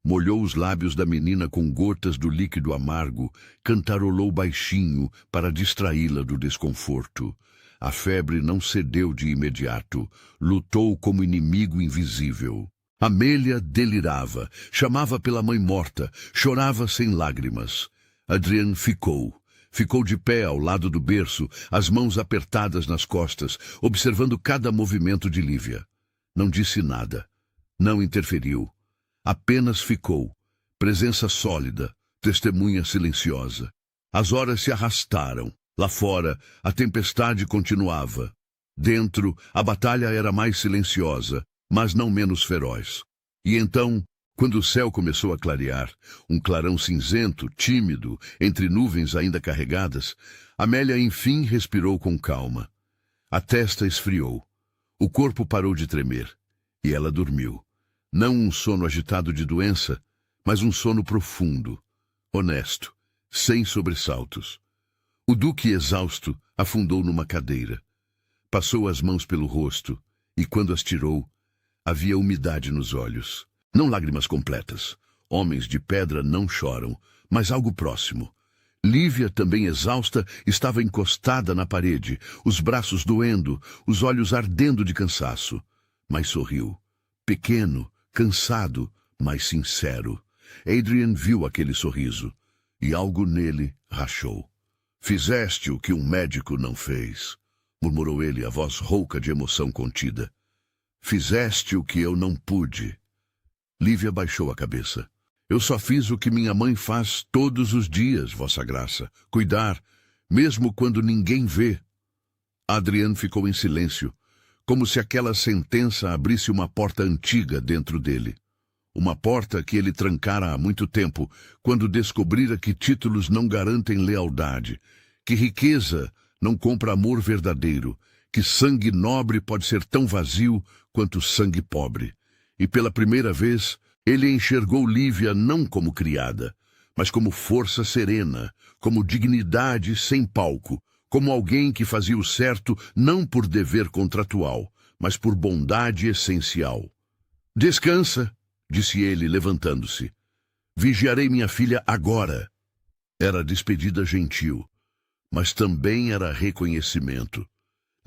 Molhou os lábios da menina com gotas do líquido amargo, cantarolou baixinho para distraí-la do desconforto. A febre não cedeu de imediato, lutou como inimigo invisível. Amélia delirava, chamava pela mãe morta, chorava sem lágrimas. Adrian ficou de pé ao lado do berço, as mãos apertadas nas costas, observando cada movimento de Lívia. Não disse nada, não interferiu. Apenas ficou, presença sólida, testemunha silenciosa. As horas se arrastaram. Lá fora, a tempestade continuava. Dentro, a batalha era mais silenciosa, mas não menos feroz. E então, quando o céu começou a clarear, um clarão cinzento, tímido, entre nuvens ainda carregadas, Amélia enfim respirou com calma. A testa esfriou. O corpo parou de tremer. E ela dormiu. Não um sono agitado de doença, mas um sono profundo, honesto, sem sobressaltos. O duque, exausto, afundou numa cadeira. Passou as mãos pelo rosto, e quando as tirou, havia umidade nos olhos. Não lágrimas completas. Homens de pedra não choram, mas algo próximo. Lívia, também exausta, estava encostada na parede, os braços doendo, os olhos ardendo de cansaço. Mas sorriu. Pequeno, cansado, mas sincero. Adrian viu aquele sorriso, e algo nele rachou. Fizeste o que um médico não fez, murmurou ele, a voz rouca de emoção contida. Fizeste o que eu não pude. Lívia baixou a cabeça. Eu só fiz o que minha mãe faz todos os dias, Vossa Graça. Cuidar, mesmo quando ninguém vê. Adrian ficou em silêncio, como se aquela sentença abrisse uma porta antiga dentro dele. Uma porta que ele trancara há muito tempo, quando descobrira que títulos não garantem lealdade, que riqueza não compra amor verdadeiro, que sangue nobre pode ser tão vazio quanto sangue pobre. E pela primeira vez, ele enxergou Lívia não como criada, mas como força serena, como dignidade sem palco, como alguém que fazia o certo não por dever contratual, mas por bondade essencial. Descansa, disse ele, levantando-se. Vigiarei minha filha agora. Era despedida gentil, mas também era reconhecimento.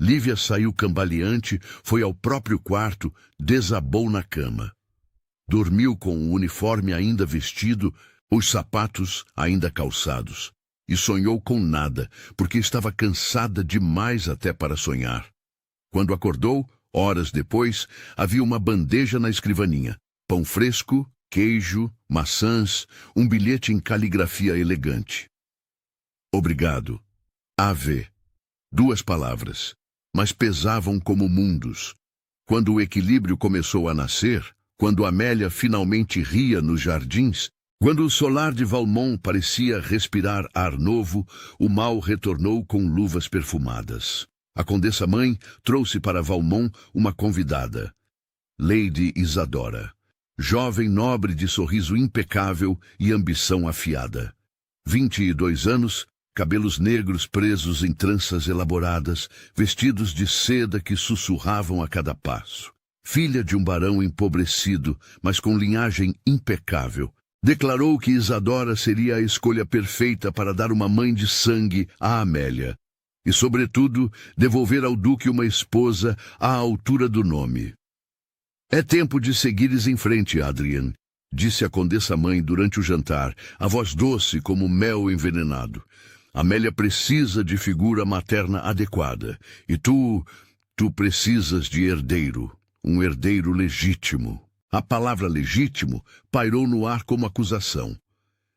Lívia saiu cambaleante, foi ao próprio quarto, desabou na cama. Dormiu com o uniforme ainda vestido, os sapatos ainda calçados. E sonhou com nada, porque estava cansada demais até para sonhar. Quando acordou, horas depois, havia uma bandeja na escrivaninha. Pão fresco, queijo, maçãs, um bilhete em caligrafia elegante. Obrigado. Ave. 2 palavras, mas pesavam como mundos. Quando o equilíbrio começou a nascer, quando Amélia finalmente ria nos jardins, quando o solar de Valmont parecia respirar ar novo, o mal retornou com luvas perfumadas. A condessa-mãe trouxe para Valmont uma convidada, Lady Isadora, jovem nobre de sorriso impecável e ambição afiada. 22 anos, cabelos negros presos em tranças elaboradas, vestidos de seda que sussurravam a cada passo. Filha de um barão empobrecido, mas com linhagem impecável, declarou que Isadora seria a escolha perfeita para dar uma mãe de sangue a Amélia e, sobretudo, devolver ao duque uma esposa à altura do nome. É tempo de seguires em frente, Adrian, disse a condessa-mãe durante o jantar, a voz doce como mel envenenado. Amélia precisa de figura materna adequada, e tu precisas de herdeiro, um herdeiro legítimo. A palavra legítimo pairou no ar como acusação.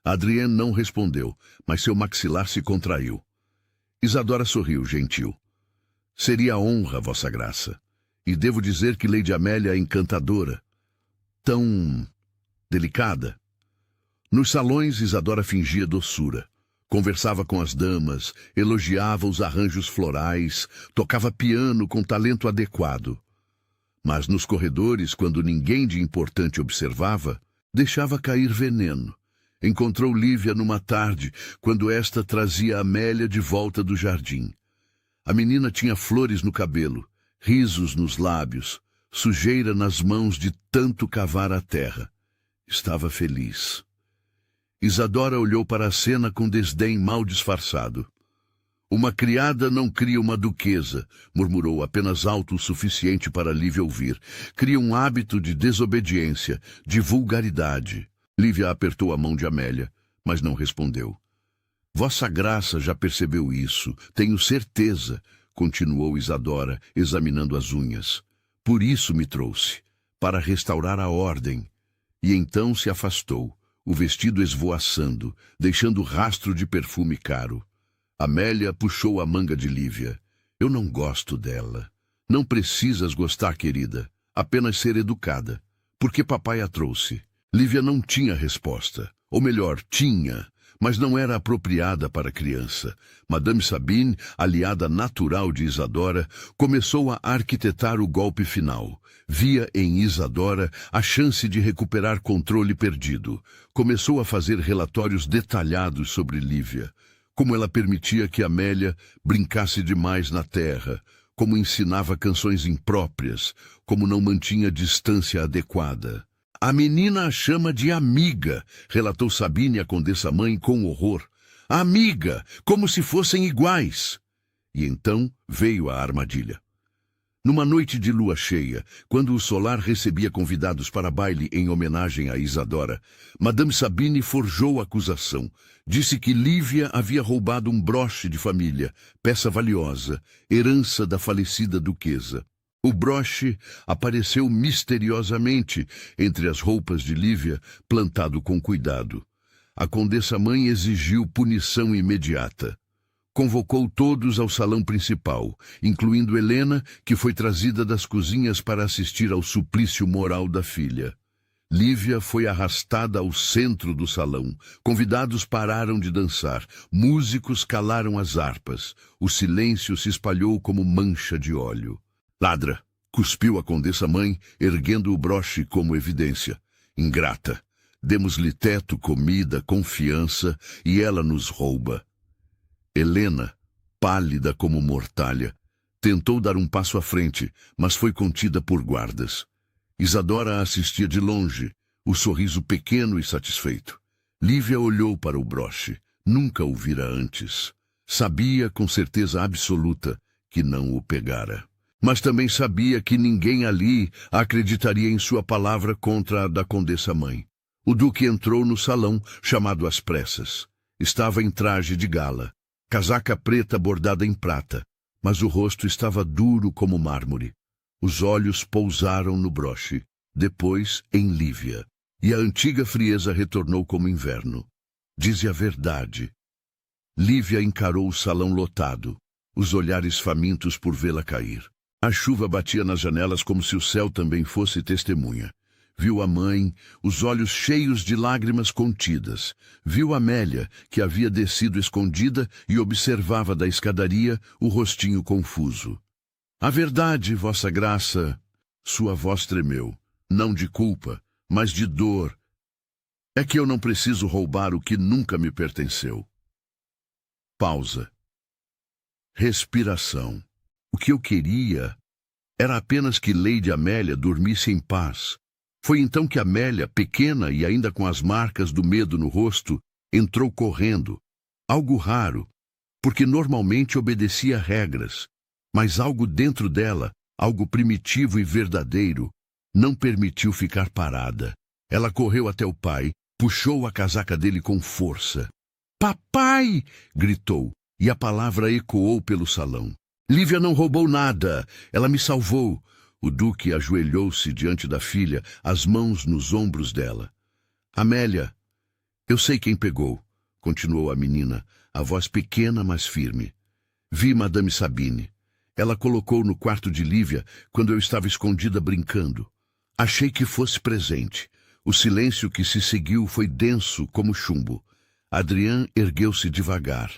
Adrian não respondeu, mas seu maxilar se contraiu. Isadora sorriu, gentil. Seria honra, Vossa Graça. E devo dizer que Lady Amélia é encantadora. Tão delicada. Nos salões, Isadora fingia doçura. Conversava com as damas, elogiava os arranjos florais, tocava piano com talento adequado. Mas nos corredores, quando ninguém de importante observava, deixava cair veneno. Encontrou Lívia numa tarde, quando esta trazia Amélia de volta do jardim. A menina tinha flores no cabelo, risos nos lábios, sujeira nas mãos de tanto cavar a terra. Estava feliz. Isadora olhou para a cena com desdém mal disfarçado. Uma criada não cria uma duquesa, murmurou apenas alto o suficiente para Lívia ouvir. Cria um hábito de desobediência, de vulgaridade. Lívia apertou a mão de Amélia, mas não respondeu. Vossa Graça já percebeu isso, tenho certeza, continuou Isadora, examinando as unhas. Por isso me trouxe, para restaurar a ordem. E então se afastou, o vestido esvoaçando, deixando rastro de perfume caro. Amélia puxou a manga de Lívia. Eu não gosto dela. Não precisas gostar, querida. Apenas ser educada. Porque papai a trouxe. Lívia não tinha resposta. Ou melhor, tinha, mas não era apropriada para criança. Madame Sabine, aliada natural de Isadora, começou a arquitetar o golpe final. Via em Isadora a chance de recuperar controle perdido. Começou a fazer relatórios detalhados sobre Lívia. Como ela permitia que Amélia brincasse demais na terra, como ensinava canções impróprias, como não mantinha distância adequada. A menina a chama de amiga, relatou Sabine à condessa-mãe com horror. Amiga, como se fossem iguais. E então veio a armadilha. Numa noite de lua cheia, quando o solar recebia convidados para baile em homenagem a Isadora, Madame Sabine forjou a acusação. Disse que Lívia havia roubado um broche de família, peça valiosa, herança da falecida duquesa. O broche apareceu misteriosamente entre as roupas de Lívia, plantado com cuidado. A condessa-mãe exigiu punição imediata. Convocou todos ao salão principal, incluindo Helena, que foi trazida das cozinhas para assistir ao suplício moral da filha. Lívia foi arrastada ao centro do salão. Convidados pararam de dançar. Músicos calaram as harpas. O silêncio se espalhou como mancha de óleo. Ladra! Cuspiu a condessa-mãe, erguendo o broche como evidência. Ingrata! Demos-lhe teto, comida, confiança, e ela nos rouba. Helena, pálida como mortalha, tentou dar um passo à frente, mas foi contida por guardas. Isadora a assistia de longe, o sorriso pequeno e satisfeito. Lívia olhou para o broche. Nunca o vira antes. Sabia com certeza absoluta que não o pegara. Mas também sabia que ninguém ali acreditaria em sua palavra contra a da condessa-mãe. O duque entrou no salão, chamado às pressas. Estava em traje de gala. Casaca preta bordada em prata, mas o rosto estava duro como mármore. Os olhos pousaram no broche, depois em Lívia, e a antiga frieza retornou como inverno. Dize a verdade. Lívia encarou o salão lotado, os olhares famintos por vê-la cair. A chuva batia nas janelas como se o céu também fosse testemunha. Viu a mãe, os olhos cheios de lágrimas contidas. Viu Amélia, que havia descido escondida e observava da escadaria o rostinho confuso. A verdade, Vossa Graça, sua voz tremeu, não de culpa, mas de dor. É que eu não preciso roubar o que nunca me pertenceu. Pausa. Respiração. O que eu queria era apenas que Lady Amélia dormisse em paz. Foi então que Amélia, pequena e ainda com as marcas do medo no rosto, entrou correndo. Algo raro, porque normalmente obedecia regras, mas algo dentro dela, algo primitivo e verdadeiro, não permitiu ficar parada. Ela correu até o pai, puxou a casaca dele com força. "Papai!" gritou, e a palavra ecoou pelo salão. "Lívia não roubou nada, ela me salvou." O duque ajoelhou-se diante da filha, as mãos nos ombros dela. "Amélia, eu sei quem pegou", continuou a menina, a voz pequena, mas firme. "Vi Madame Sabine. Ela colocou no quarto de Lívia quando eu estava escondida brincando. Achei que fosse presente. O silêncio que se seguiu foi denso como chumbo. Adrien ergueu-se devagar.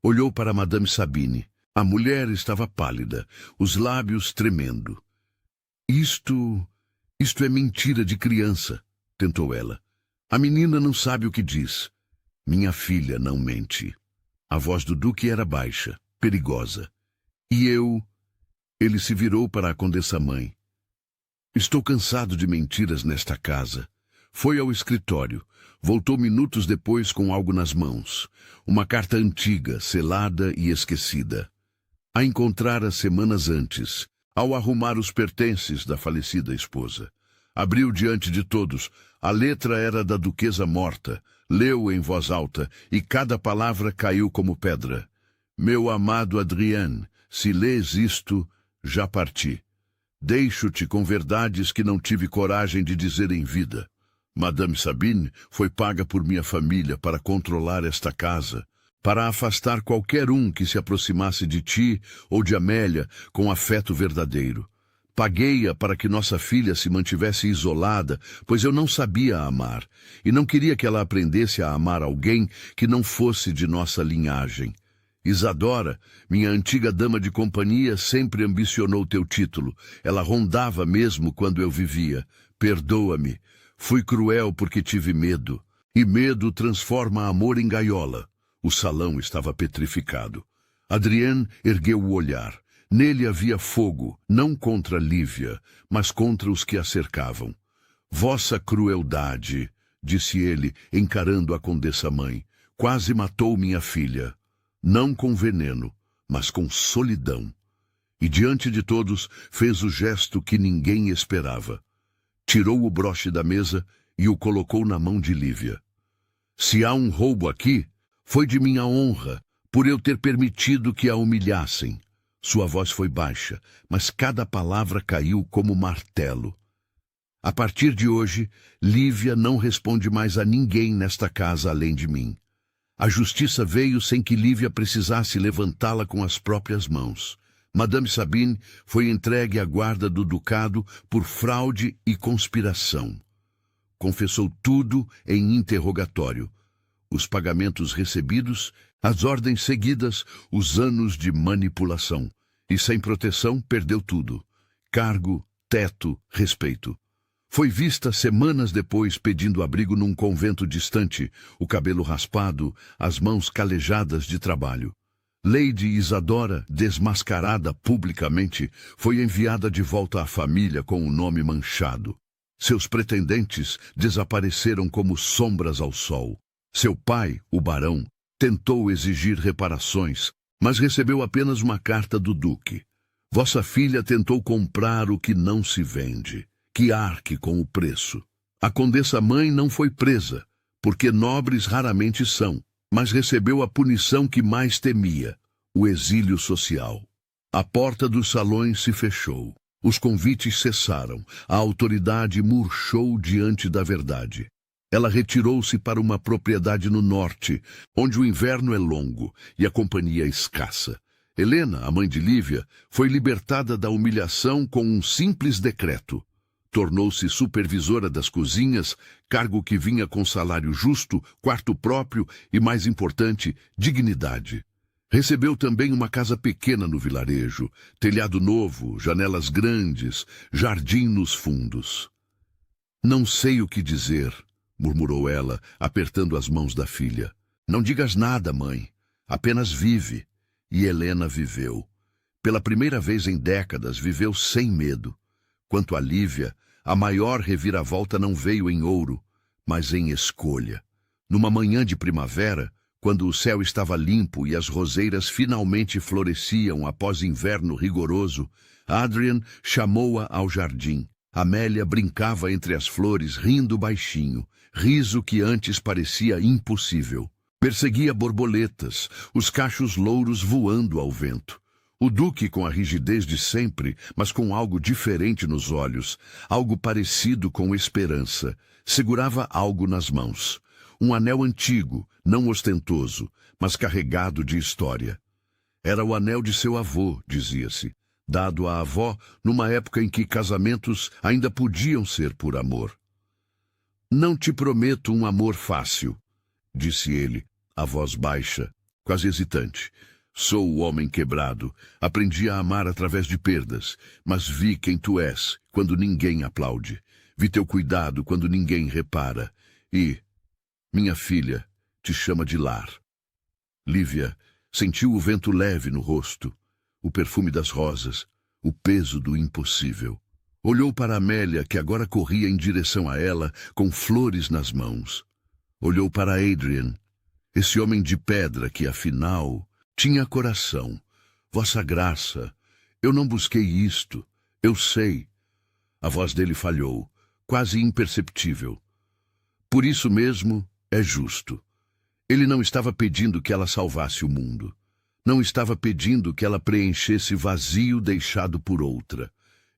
Olhou para Madame Sabine. A mulher estava pálida, os lábios tremendo. Isto é mentira de criança", tentou ela. "A menina não sabe o que diz." "Minha filha não mente." A voz do duque era baixa, perigosa. "E eu..." Ele se virou para a condessa-mãe. Estou cansado de mentiras nesta casa. Foi ao escritório. Voltou minutos depois com algo nas mãos. Uma carta antiga, selada e esquecida. A encontrara semanas antes, ao arrumar os pertences da falecida esposa. Abriu diante de todos. A letra era da duquesa morta. Leu em voz alta, e cada palavra caiu como pedra. Meu amado Adrien, se lês isto, já parti. Deixo-te com verdades que não tive coragem de dizer em vida. Madame Sabine foi paga por minha família para controlar esta casa, para afastar qualquer um que se aproximasse de ti ou de Amélia com afeto verdadeiro. Paguei-a para que nossa filha se mantivesse isolada, pois eu não sabia amar, e não queria que ela aprendesse a amar alguém que não fosse de nossa linhagem. Isadora, minha antiga dama de companhia, sempre ambicionou teu título. Ela rondava mesmo quando eu vivia. Perdoa-me. Fui cruel porque tive medo. E medo transforma amor em gaiola. O salão estava petrificado. Adrien ergueu o olhar. Nele havia fogo, não contra Lívia, mas contra os que a cercavam. Vossa crueldade, disse ele, encarando a condessa-mãe, quase matou minha filha. Não com veneno, mas com solidão. E diante de todos fez o gesto que ninguém esperava. Tirou o broche da mesa e o colocou na mão de Lívia. Se há um roubo aqui, foi de minha honra, por eu ter permitido que a humilhassem. Sua voz foi baixa, mas cada palavra caiu como martelo. A partir de hoje, Lívia não responde mais a ninguém nesta casa além de mim. A justiça veio sem que Lívia precisasse levantá-la com as próprias mãos. Madame Sabine foi entregue à guarda do ducado por fraude e conspiração. Confessou tudo em interrogatório. Os pagamentos recebidos, as ordens seguidas, os anos de manipulação. E sem proteção, perdeu tudo. Cargo, teto, respeito. Foi vista semanas depois pedindo abrigo num convento distante, o cabelo raspado, as mãos calejadas de trabalho. Lady Isadora, desmascarada publicamente, foi enviada de volta à família com o nome manchado. Seus pretendentes desapareceram como sombras ao sol. Seu pai, o barão, tentou exigir reparações, mas recebeu apenas uma carta do duque. Vossa filha tentou comprar o que não se vende. Que arque com o preço. A condessa-mãe não foi presa, porque nobres raramente são, mas recebeu a punição que mais temia, o exílio social. A porta dos salões se fechou. Os convites cessaram. A autoridade murchou diante da verdade. Ela retirou-se para uma propriedade no norte, onde o inverno é longo e a companhia escassa. Helena, a mãe de Lívia, foi libertada da humilhação com um simples decreto. Tornou-se supervisora das cozinhas, cargo que vinha com salário justo, quarto próprio e, mais importante, dignidade. Recebeu também uma casa pequena no vilarejo, telhado novo, janelas grandes, jardim nos fundos. Não sei o que dizer, murmurou ela, apertando as mãos da filha. Não digas nada, mãe. Apenas vive. E Helena viveu. Pela primeira vez em décadas, viveu sem medo. Quanto a Lívia, a maior reviravolta não veio em ouro, mas em escolha. Numa manhã de primavera, quando o céu estava limpo e as roseiras finalmente floresciam após inverno rigoroso, Adrien chamou-a ao jardim. Amélia brincava entre as flores, rindo baixinho, riso que antes parecia impossível. Perseguia borboletas, os cachos louros voando ao vento. O duque com a rigidez de sempre, mas com algo diferente nos olhos, algo parecido com esperança, segurava algo nas mãos. Um anel antigo, não ostentoso, mas carregado de história. Era o anel de seu avô, dizia-se, dado à avó numa época em que casamentos ainda podiam ser por amor. Não te prometo um amor fácil, disse ele, a voz baixa, quase hesitante. Sou o homem quebrado, aprendi a amar através de perdas, mas vi quem tu és, quando ninguém aplaude. Vi teu cuidado quando ninguém repara. E, minha filha, te chama de lar. Lívia sentiu o vento leve no rosto, o perfume das rosas, o peso do impossível. Olhou para Amélia, que agora corria em direção a ela, com flores nas mãos. Olhou para Adrian, esse homem de pedra que, afinal, tinha coração. Vossa Graça, eu não busquei isto, eu sei. A voz dele falhou, quase imperceptível. Por isso mesmo, é justo. Ele não estava pedindo que ela salvasse o mundo. Não estava pedindo que ela preenchesse vazio deixado por outra.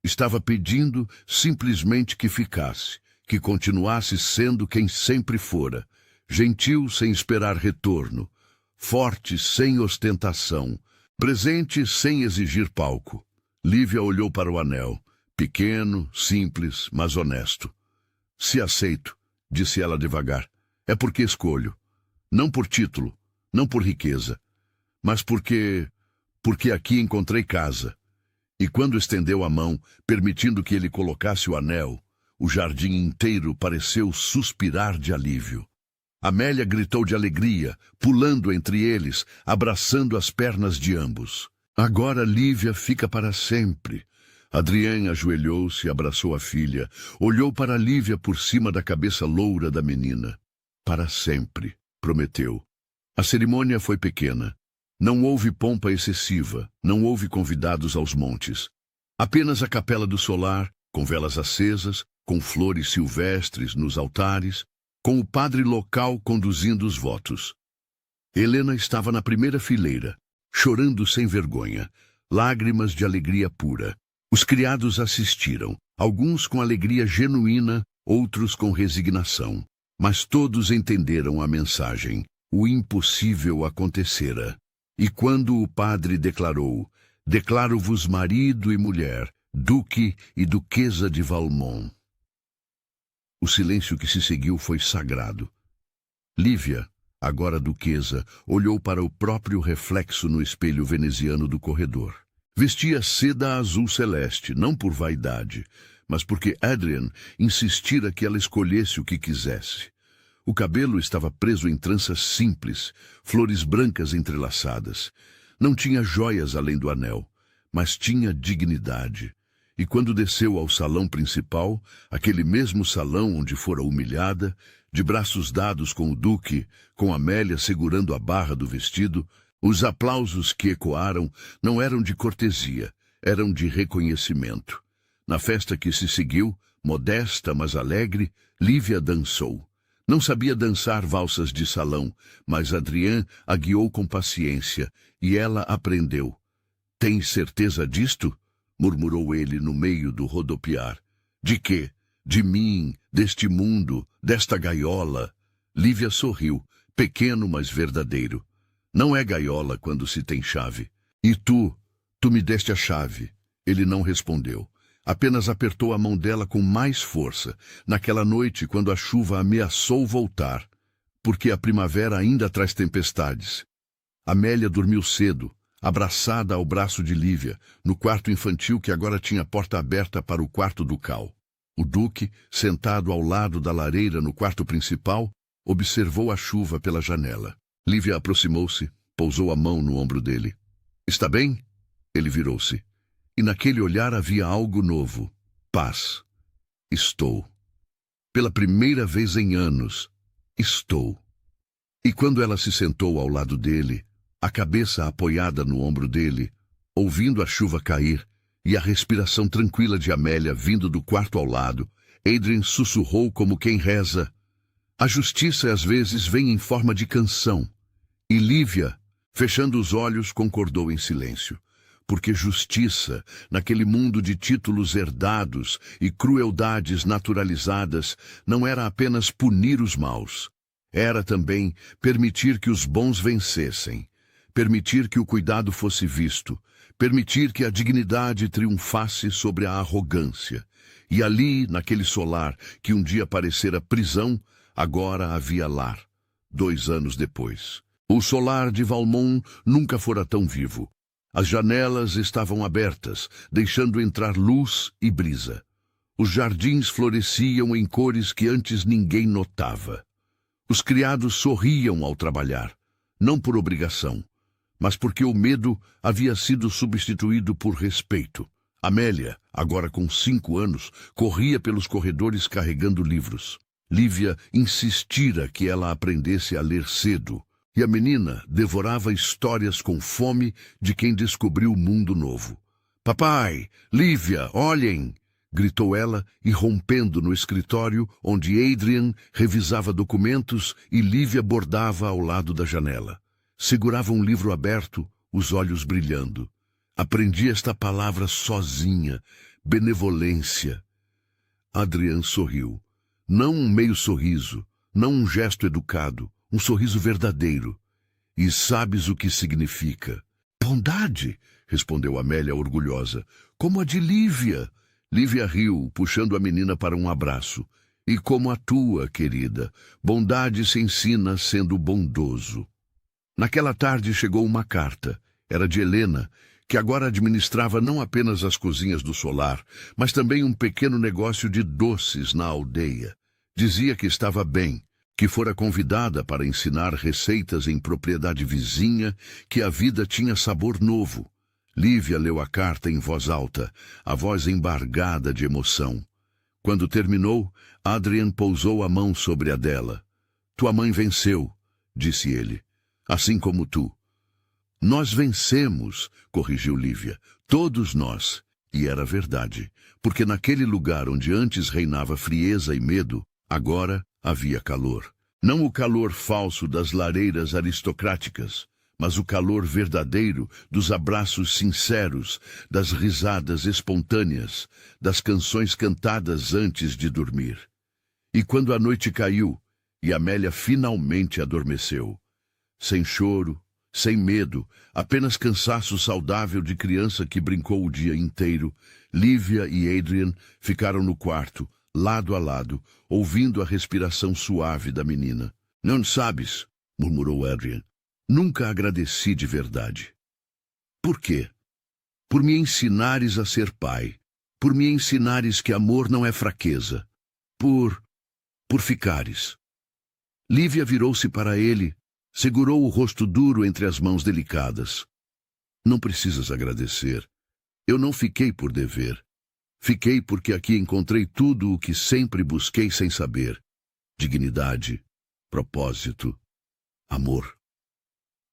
Estava pedindo simplesmente que ficasse, que continuasse sendo quem sempre fora, gentil sem esperar retorno, forte sem ostentação, presente sem exigir palco. Lívia olhou para o anel, pequeno, simples, mas honesto. Se aceito, disse ela devagar, é porque escolho. Não por título, não por riqueza, mas porque aqui encontrei casa. E quando estendeu a mão, permitindo que ele colocasse o anel, o jardim inteiro pareceu suspirar de alívio. Amélia gritou de alegria, pulando entre eles, abraçando as pernas de ambos. Agora Lívia fica para sempre. Adrien ajoelhou-se e abraçou a filha, olhou para Lívia por cima da cabeça loura da menina. Para sempre, prometeu. A cerimônia foi pequena. Não houve pompa excessiva, não houve convidados aos montes. Apenas a capela do solar, com velas acesas, com flores silvestres nos altares, com o padre local conduzindo os votos. Helena estava na primeira fileira, chorando sem vergonha, lágrimas de alegria pura. Os criados assistiram, alguns com alegria genuína, outros com resignação. Mas todos entenderam a mensagem. O impossível acontecera. E quando o padre declarou, declaro-vos marido e mulher, duque e duquesa de Valmont. O silêncio que se seguiu foi sagrado. Lívia, agora duquesa, olhou para o próprio reflexo no espelho veneziano do corredor. Vestia seda azul celeste, não por vaidade, mas porque Adrien insistira que ela escolhesse o que quisesse. O cabelo estava preso em tranças simples, flores brancas entrelaçadas. Não tinha joias além do anel, mas tinha dignidade. E quando desceu ao salão principal, aquele mesmo salão onde fora humilhada, de braços dados com o duque, com Amélia segurando a barra do vestido, os aplausos que ecoaram não eram de cortesia, eram de reconhecimento. Na festa que se seguiu, modesta mas alegre, Lívia dançou. Não sabia dançar valsas de salão, mas Adrien a guiou com paciência, e ela aprendeu. — Tens certeza disto? Murmurou ele no meio do rodopiar. — De quê? De mim, deste mundo, desta gaiola. Lívia sorriu, pequeno mas verdadeiro. Não é gaiola quando se tem chave. E tu me deste a chave. Ele não respondeu. Apenas apertou a mão dela com mais força, naquela noite quando a chuva ameaçou voltar, porque a primavera ainda traz tempestades. Amélia dormiu cedo, abraçada ao braço de Lívia, no quarto infantil que agora tinha a porta aberta para o quarto ducal. O duque, sentado ao lado da lareira no quarto principal, observou a chuva pela janela. Lívia aproximou-se, pousou a mão no ombro dele. — Está bem? Ele virou-se. E naquele olhar havia algo novo. Paz. Estou. Pela primeira vez em anos, estou. E quando ela se sentou ao lado dele, a cabeça apoiada no ombro dele, ouvindo a chuva cair e a respiração tranquila de Amélia vindo do quarto ao lado, Adrien sussurrou como quem reza. A justiça às vezes vem em forma de canção. E Lívia, fechando os olhos, concordou em silêncio. Porque justiça, naquele mundo de títulos herdados e crueldades naturalizadas, não era apenas punir os maus. Era também permitir que os bons vencessem, permitir que o cuidado fosse visto, permitir que a dignidade triunfasse sobre a arrogância. E ali, naquele solar que um dia parecera prisão, agora havia lar, 2 anos depois. O solar de Valmont nunca fora tão vivo. As janelas estavam abertas, deixando entrar luz e brisa. Os jardins floresciam em cores que antes ninguém notava. Os criados sorriam ao trabalhar, não por obrigação, mas porque o medo havia sido substituído por respeito. Amélia, agora com 5 anos, corria pelos corredores carregando livros. Lívia insistira que ela aprendesse a ler cedo, e a menina devorava histórias com fome de quem descobriu o mundo novo. Papai, Lívia, olhem! Gritou ela, irrompendo no escritório onde Adrian revisava documentos e Lívia bordava ao lado da janela. Segurava um livro aberto, os olhos brilhando. Aprendi esta palavra sozinha, benevolência. Adrian sorriu. Não um meio sorriso, não um gesto educado, um sorriso verdadeiro. E sabes o que significa? Bondade, respondeu Amélia orgulhosa. Como a de Lívia. Lívia riu, puxando a menina para um abraço. E como a tua, querida, bondade se ensina sendo bondoso. Naquela tarde chegou uma carta. Era de Helena, que agora administrava não apenas as cozinhas do solar, mas também um pequeno negócio de doces na aldeia. Dizia que estava bem, que fora convidada para ensinar receitas em propriedade vizinha, que a vida tinha sabor novo. Lívia leu a carta em voz alta, a voz embargada de emoção. Quando terminou, Adrian pousou a mão sobre a dela. Tua mãe venceu, disse ele, assim como tu. Nós vencemos, corrigiu Lívia, todos nós. E era verdade, porque naquele lugar onde antes reinava frieza e medo, agora havia calor. Não o calor falso das lareiras aristocráticas, mas o calor verdadeiro dos abraços sinceros, das risadas espontâneas, das canções cantadas antes de dormir. E quando a noite caiu, e Amélia finalmente adormeceu, sem choro, sem medo, apenas cansaço saudável de criança que brincou o dia inteiro, Lívia e Adrian ficaram no quarto, lado a lado, ouvindo a respiração suave da menina. Não sabes, murmurou Adrian, nunca agradeci de verdade. Por quê? Por me ensinares a ser pai, por me ensinares que amor não é fraqueza, por ficares. Lívia virou-se para ele, segurou o rosto duro entre as mãos delicadas. Não precisas agradecer. Eu não fiquei por dever. Fiquei porque aqui encontrei tudo o que sempre busquei sem saber. Dignidade, propósito, amor.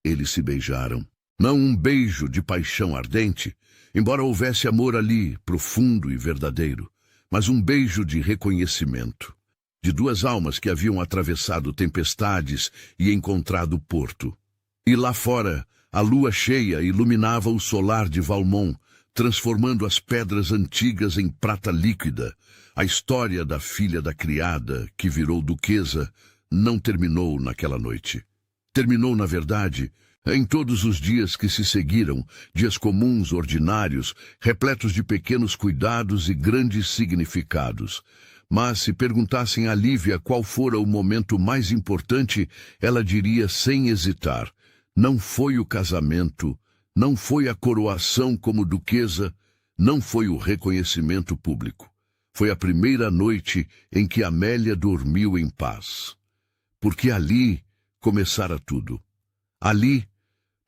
Eles se beijaram. Não um beijo de paixão ardente, embora houvesse amor ali, profundo e verdadeiro, mas um beijo de reconhecimento. De duas almas que haviam atravessado tempestades e encontrado porto. E lá fora, a lua cheia iluminava o solar de Valmont, transformando as pedras antigas em prata líquida. A história da filha da criada, que virou duquesa, não terminou naquela noite. Terminou, na verdade, em todos os dias que se seguiram, dias comuns, ordinários, repletos de pequenos cuidados e grandes significados. Mas se perguntassem a Lívia qual fora o momento mais importante, ela diria sem hesitar, não foi o casamento, não foi a coroação como duquesa, não foi o reconhecimento público. Foi a primeira noite em que Amélia dormiu em paz. Porque ali começara tudo. Ali,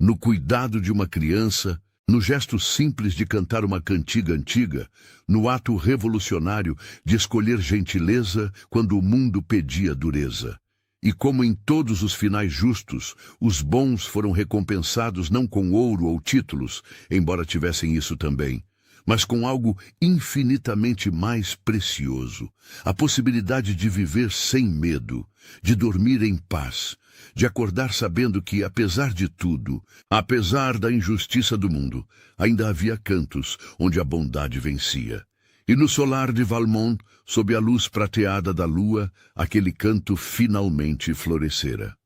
no cuidado de uma criança, no gesto simples de cantar uma cantiga antiga, no ato revolucionário de escolher gentileza quando o mundo pedia dureza. E como em todos os finais justos, os bons foram recompensados não com ouro ou títulos, embora tivessem isso também, mas com algo infinitamente mais precioso, a possibilidade de viver sem medo, de dormir em paz, de acordar sabendo que, apesar de tudo, apesar da injustiça do mundo, ainda havia cantos onde a bondade vencia. E no solar de Valmont, sob a luz prateada da lua, aquele canto finalmente florescera.